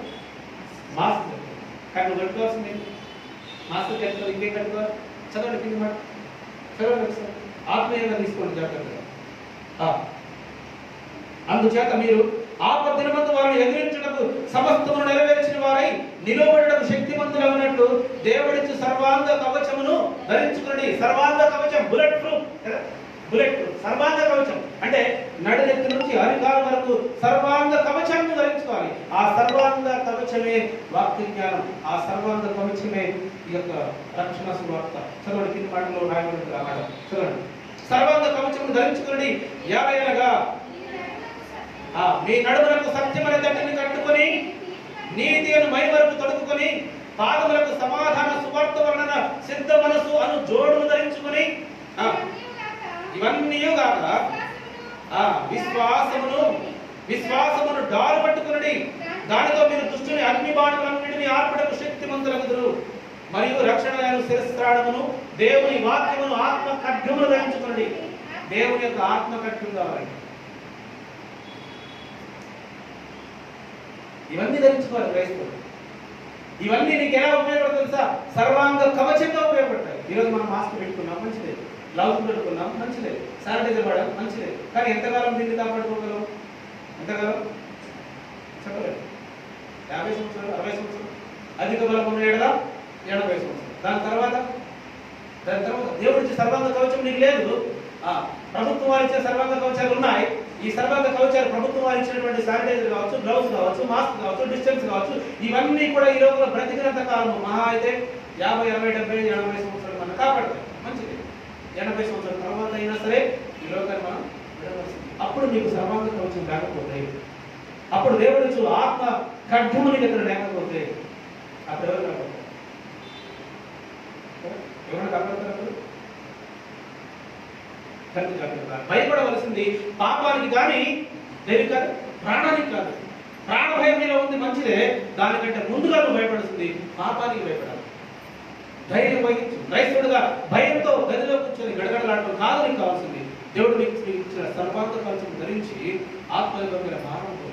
[SPEAKER 1] మాస్క్ కట్టుకున్నాం. కానీ నువ్వు కట్టుకోవాల్సింది మాస్క్ కట్టుకోవాలి, ఇంకేం కట్టుకోవాలి? చదవండి కింద మాట, చదవండి సార్. ఆత్మీయంగా తీసుకోండి జాగ్రత్తగా. అందుచేత మీరు ఆపదినమందు వారిని ఎదిరించుటకు సమస్తమును నెరవేర్చిన వారై నిలబడటకు శక్తిమంతులైనట్లు దేవుడిచ్చి సర్వాంగ కవచమును ధరించుకుని. సర్వాంగ కవచం బుల్లెట్ ప్రూఫ్, బుల్లెట్ ప్రూఫ్ సర్వాంగ కవచం అంటే నడునెత్తి నుంచి అరికాలు వరకు సర్వాంగ కవచాన్ని ధరించుకోవాలి. ఆ సర్వాంగ కవచమే వాక్య జ్ఞానం, ఆ సర్వాంగ కవచమే ఈ యొక్క రక్షణ సువార్త. చదవండి కింది మాటలో రాయబడింది ఆ మాట చదవండి. సర్వాంగ కవచమును ధరించుకుని యాలయనగా మీ నడుములకు సత్యమైన తట్టిని కట్టుకొని, నీతి అను మై వరకు తొడుకుని, పాదములకు సమాధాన సువార్త వర్ణన సిద్ధ మనసు అను జోడును ధరించుకుని, ఇవన్నీ కాక విశ్వాసమును డాలు పట్టుకుని, దానితో మీరు దుష్టుని అగ్ని బాణములన్నిటిని ఆర్పడకు శక్తిమంతులగుదురు. మరియు రక్షణ శిరస్త్రాణమును దేవుని వాక్యమును ఆత్మ ఖడ్గమును ధరించుకుని. దేవుని యొక్క ఆత్మ ఖడ్గం కావాలి. ఇవన్నీ ధరించుకోవాలి క్రైస్తవులు. ఇవన్నీ నీకు ఎలా ఉపయోగపడుతుంది తెలుసా? సర్వాంగ కవచంగా ఉపయోగపడతాయి. ఈరోజు మనం మాస్క్ పెట్టుకున్నాం, మంచిదే. గ్లౌజ్ పెట్టుకున్నాం, మంచిదే. శానిటైజర్ వాడాం, మంచిదే. కానీ ఎంతకాలం దీన్ని కాపాడుకోగలం? ఎంతకాలం చెప్పలేదు. 50 సంవత్సరాలు, 60 సంవత్సరాలు, అధిక బలం ఉన్న 80 సంవత్సరాలు. దాని తర్వాత దేవుడి సర్వాంగ కవచం నీకు లేదు. ప్రభుత్వం వారు ఇచ్చే సర్వాంగ కవచాలు ఉన్నాయి. ఈ సర్వాంగ కవచాలు ప్రభుత్వం వారు ఇచ్చినటువంటి శానిటైజర్ కావచ్చు, గ్లౌజ్ కావచ్చు, మాస్క్ కావచ్చు, డిస్టెన్స్ కావచ్చు, ఇవన్నీ కూడా ఈ రోజులో బ్రతికినంత కాలం మహా అయితే 50, 60, 70, 80 సంవత్సరాలు మనం కాపాడతాయి, మంచిది. 80 సంవత్సరాల తర్వాత అయినా సరే ఈ లోకాన్ని మనం విడవలసింది. అప్పుడు నీకు సర్వాంగ కవచం లేకపోతే, అప్పుడు దేవుడి ఆత్మ ఖడ్గము నీకు ఎక్కడ లేకపోతే, అప్పుడు ఎవరు కాపాడతారు? ఎవరైనా కాపాడతారు? భయపడవలసింది పాపానికి కానీ దేనికి కాదు, ప్రాణానికి కాదు. ప్రాణ భయం మీద ఉంది, మంచిదే. దానికంటే ముందుగా నువ్వు భయపడాల్సింది పాపానికి భయపడాలి. ధైర్యం వహించు. క్రైస్తవుడుగా భయంతో గదిలో కూర్చొని గడగడలాడటం కాదు నీకు కావాల్సింది. దేవుడు నీకు ఇచ్చిన సర్వాంగ కవచం ధరించి ఆత్మనిర్భరమైన భావంతో,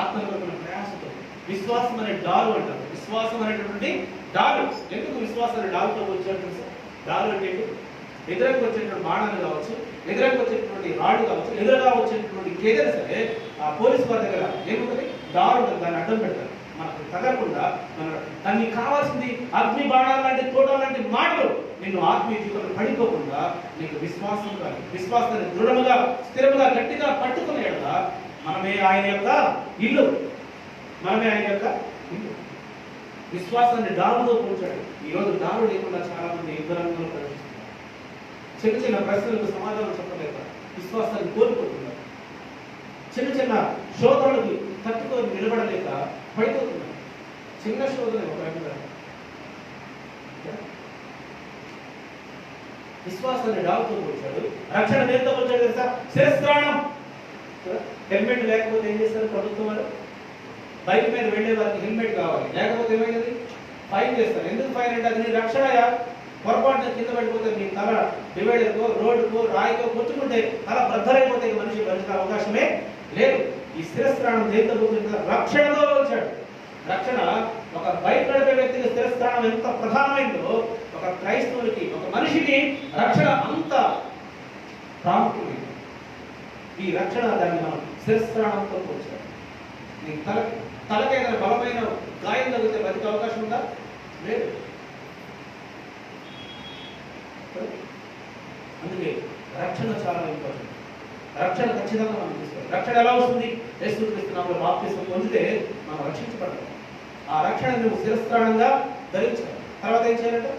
[SPEAKER 1] ఆత్మనిర్భరమైన ప్రయాసంతో, విశ్వాసం అనే డాలు అంటారు. విశ్వాసం అనేటటువంటి డాలు. ఎందుకు విశ్వాసం అనే డాలుతో వచ్చాడు తెలుసా? డాలు అంటే ఎదురుగా వచ్చేటువంటి బాణాలు కావచ్చు, ఎదురుగా వచ్చేటువంటి రాళ్ళు కావచ్చు, ఎదురుగా వచ్చేటువంటి ఏదైనా సరే ఆ పోలీసు వారి దగ్గర ఏముంటుంది, దారు ఉంటుంది, దాన్ని అడ్డం పెడతారు. మనకు తగలకుండా దానికి కావాల్సింది అగ్ని బాణాలు లాంటి తోటలు లాంటి మాటలు నిన్ను ఆత్మీయ జీవితంలో పడిపోకుండా నీకు విశ్వాసం కాదు, విశ్వాసాన్ని దృఢముగా స్థిరముగా గట్టిగా పట్టుకునేలా మనమే ఆయన యొక్క ఇల్లు, మనమే ఆయన యొక్క ఇల్లు. విశ్వాసాన్ని డారుతో పోల్చాడు. ఈరోజు దారు లేకుండా చాలా మంది యుద్ధరంగంలో ప్రవేశిస్తున్నారు. చిన్న చిన్న ప్రశ్నలకు సమాధానం చెప్పలేక విశ్వాసాన్ని కోల్పోతున్నారు. చిన్న చిన్న శోధనలకు తట్టుకొని నిలబడలేక పడిపోతున్నారు. చిన్న శోధన ఒక రకంగా విశ్వాసాన్ని డారుతో పోల్చాడు. రక్షణ దేంతో పోల్చాడు తెలుసా? శిరస్త్రాణం. హెల్మెట్ లేకపోతే ఏం చేస్తారు ప్రభుత్వం వారు? బైక్ మీద వెళ్ళే వారికి హెల్మెట్ కావాలి, లేకపోతే ఏమైంది ఫైన్ చేస్తారు. ఎందుకు ఫైన్ అంటే అది నీ రక్షణ. పొరపాటున కింద పడిపోతే నీ తల డివైడర్కో రోడ్డుకో రాయికో కొట్టుకుంటే తల బ్రద్దరైపోతే మనిషి భరించిన అవకాశమే లేదు. ఈ శిరస్త్రాణం దేంతో పోల్చాడు? రక్షణతో పోల్చాడు. రక్షణ ఒక బైక్ నడిపే వ్యక్తికి శిరస్త్రాణం ఎంత ప్రధానమైందో ఒక క్రైస్తవునికి, ఒక మనిషికి రక్షణ అంత ప్రాముఖ్యమైంది. ఈ రక్షణ దాన్ని మనం శిరస్త్రాణంతో పోల్చాడు. నీ తలకైనా బలమైన గాయం తగిలితే బతికే అవకాశం ఉందా? లేదు. అందుకే రక్షణ చాలా ఇంపార్టెంట్. రక్షణ ఖచ్చితంగా మనం తీసుకోవాలి. రక్షణ ఎలా వస్తుంది? యేసుక్రీస్తు నామములో బాప్తిస్మం పొందితే మనం రక్షించబడతాం. ఆ రక్షణ నువ్వు శిరస్త్రాణంగా ధరించాలి. తర్వాత ఏం చేయాలంటే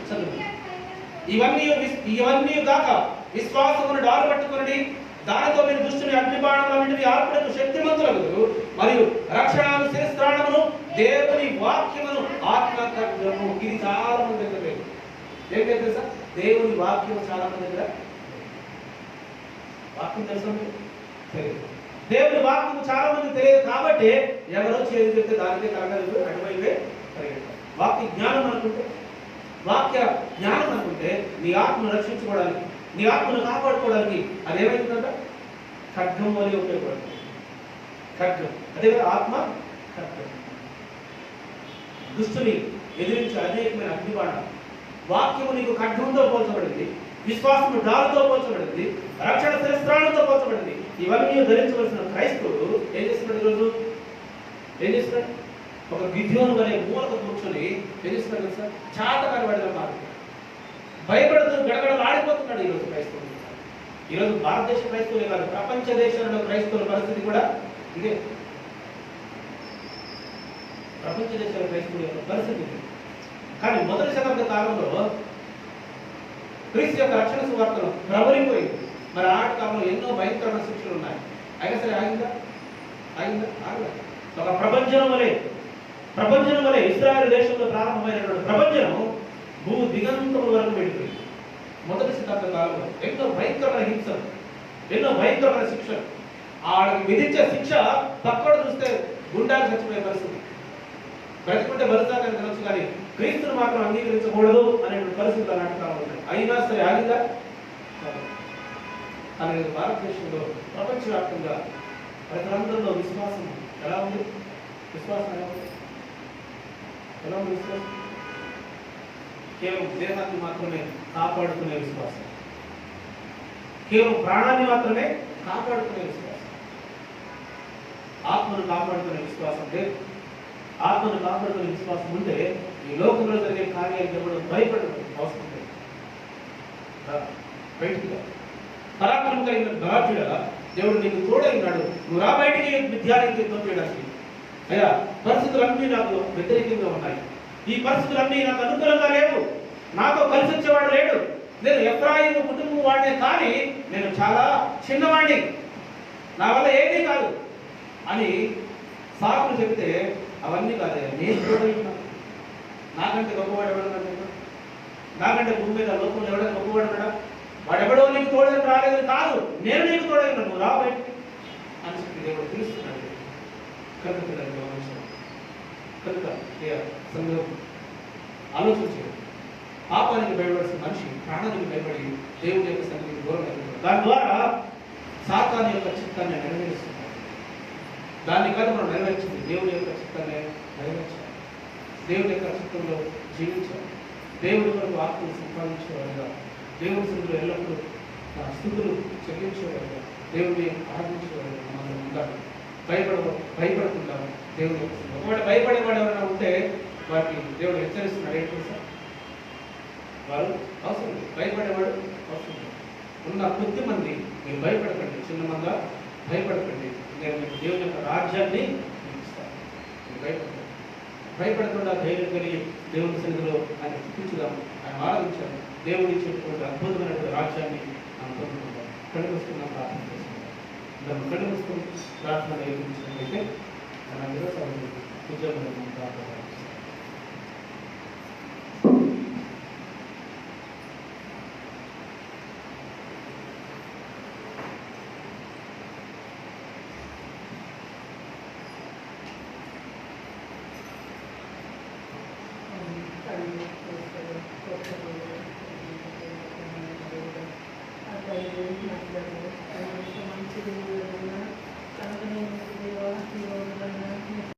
[SPEAKER 1] చదువు. ఇవన్నీ కాక విశ్వాసమును డాలు పట్టుకుని దానితో మీరు దుష్టుని అగ్నిబాణములన్నిటిని ఆర్పుటకు శక్తిమంతులగుదురు. మరియు రక్షణను శిరస్త్రాణమును దేవుని వాక్యమును ఆత్మకర్మము. ఇది చాలా మంది దగ్గర లేదు. ఏం తెలుసా? దేవుని వాక్యం చాలా మంది దగ్గర. వాక్యం తెలుసా మీకు? తెలియదు. దేవుని వాక్యం చాలా మంది తెలియదు కాబట్టి ఎవరో చేతి చెప్తే దానికే తరగదు, అటువైపే పరిగెత్తారు. వాక్య జ్ఞానం అనుకుంటే, వాక్య జ్ఞానం అనుకుంటే నీ ఆత్మను రక్షించుకోవడానికి, నీ ఆత్మను కాపాడుకోవడానికి అది ఏమైతుందంట? ఖడ్గం వలె ఉపయోగపడుతుంది. ఖడ్గం అదే ఆత్మ ఖడ్గం. దుష్టుని ఎదిరించే అనేకమైన అగ్నిబాణాలు. వాక్యము నీకు ఖడ్గంతో పోల్చబడింది, విశ్వాసము డాలుతో పోల్చబడింది, రక్షణ శిరస్త్రాణంతో పోల్చబడింది. ఇవన్నీ ధరించవలసిన క్రైస్తవుడు ఏం చేస్తున్నాడు? ఈరోజు ఏం చేస్తున్నాడు? ఒక గిద్యోను వలె మూలకు కూర్చొని ఏం చేస్తున్నాడు తెలుసా? చాటకారి వాడిగా మారుతున్నాడు. భయపడుతూ గడగడలాడిపోతున్నాడు ఈరోజు క్రైస్తవులు. ఈరోజు భారతదేశ క్రైస్తవులే కాదు, ప్రపంచ దేశంలో క్రైస్తవుల పరిస్థితి కూడా ఇదే. ప్రపంచ దేశాల క్రైస్తవుల యొక్క పరిస్థితి ఇది. కానీ మొదటి శతాబ్ద కాలంలో క్రీస్తు యొక్క రక్షణ సువార్తను ప్రబలిపోయింది. మరి ఆనాటి కాలంలో ఎన్నో భయంకరమైన శిక్షలు ఉన్నాయి. అయినా సరే ఆగిందా? ఆగలేదు. ఒక ప్రపంచం వలె ఇశ్రాయేలు దేశంలో ప్రారంభమైనటువంటి ప్రపంచం భూ దిగంతముల వరకు వెళ్ళిపోయింది. మొదటి శతాబ్ద కాలంలో ఎన్నో భయంకరమైన హింసలు, ఎన్నో భయంకరమైన శిక్షలు. ఆడికి విధించే శిక్ష పక్కడు చూస్తే గుండాలు చచ్చిపోయే పరిస్థితి. బ్రతికుంటే బలుతాకని తెలుసు, కానీ క్రీస్తును మాత్రం అంగీకరించకూడదు అనేటువంటి పరిస్థితులు అలాంటి కాలంలో ఉన్నాయి. అయినా సరే ఆగిందా? అలాగే భారతదేశంలో ప్రపంచవ్యాప్తంగా ప్రజలందరిలో విశ్వాసం ఎలా ఉంది? విశ్వాసం ఎలా ఉంది? విశ్వాసం కేవలం దేహాన్ని మాత్రమే కాపాడుకునే విశ్వాసం, కేవలం ప్రాణాన్ని మాత్రమే కాపాడుకునే విశ్వాసం. ఆత్మను కాపాడుకునే విశ్వాసం లేదు. ఆత్మను కాపాడుకునే విశ్వాసం ఉంటే ఈ లోకంలో జరిగే కార్యాలు ఎవరు భయపడడం అవసరం లేదు. బయటికి పరాక్రమం కలిగిన బలాఢ్యుడా, దేవుడు నీకు తోడైనాడు, నువ్వు రా బయటికి విద్యార్థి యుద్ధం చేయడానికి. అయ్యా, పరిస్థితులన్నీ నాకు వ్యతిరేకంగా ఉన్నాయి, ఈ పరిస్థితులన్నీ నాకు అనుకూలంగా లేవు, నాతో కలిసి వచ్చేవాడు లేడు, నేను ఎఫ్రాయిము కుటుంబం వాడినే, కానీ నేను చాలా చిన్నవాడిని, నా వల్ల ఏమీ కాదు అని సాకులు చెబితే అవన్నీ కాదు. నేను తోడైనాను. నాకంటే గొప్పవాడు ఎవడన్నా? నాకంటే భూమి మీద లోకంలో ఎవడైనా గొప్పవాడు ఉన్నాడా? వాడెవడో నీకు తోడని రాలేదు కాదు, నేను నీకు తోడైనా, నువ్వు రా బయటికి అని చెప్పి దేవుడు పిలుస్తున్నాడు. కనుక సంఘం ఆలోచించాడు. పాపానికి భయపడాల్సిన మనిషి ప్రాణానికి భయపడి దేవుడి యొక్క సన్నిధికి దూరం అయిపోతాడు. దాని ద్వారా సాతాను యొక్క చిత్తాన్ని నెరవేరుస్తున్నాడు. దాన్ని కాదు మనం నెరవేర్చింది, దేవుడి యొక్క చిత్తాన్ని నెరవేర్చాలి, దేవుడి యొక్క చిత్తంలో జీవించాలి, దేవుడి కొరకు ఆత్మను సంపాదించేవారుగా, దేవుడి సన్నిధిలో ఎల్లప్పుడూ స్థుతులు చెల్లించేవారుగా, దేవుడిని ఆరాధించేవారుగా మనం ఉండాలి. భయపడకుండా దేవుడి యొక్క సన్నిధిలో. ఒకవేళ భయపడేవాడు ఎవరైనా ఉంటే వారికి దేవుడు హెచ్చరిస్తున్నాడు. ఏంటి తెలుసా? వారు అవసరం లేదు, భయపడేవాడు అవసరం లేదు. ఉన్న కొద్ది మంది మీరు భయపడకండి, చిన్న మంద భయపడకండి, నేను మీకు దేవుని యొక్క రాజ్యాన్ని ఇస్తాను. మీరు భయపడకండి. భయపడకుండా ధైర్యం కలిగి దేవుని సన్నిధిలో ఆయన స్థుతించుదాం, ఆయన ఆరాధించాలి. దేవుడు ఇచ్చేటువంటి అద్భుతమైనటువంటి రాజ్యాన్ని మనం పొందుకుంటాం. కళ్ళు మూసుకున్నాం, ప్రార్థన చేసుకుంటాం. దాన్ని కళ్ళు మూసుకుని ప్రార్థన నిర్వహించినట్లయితే మన నిరసన ఉద్యోగం ప్రార్థన.
[SPEAKER 2] Thank you.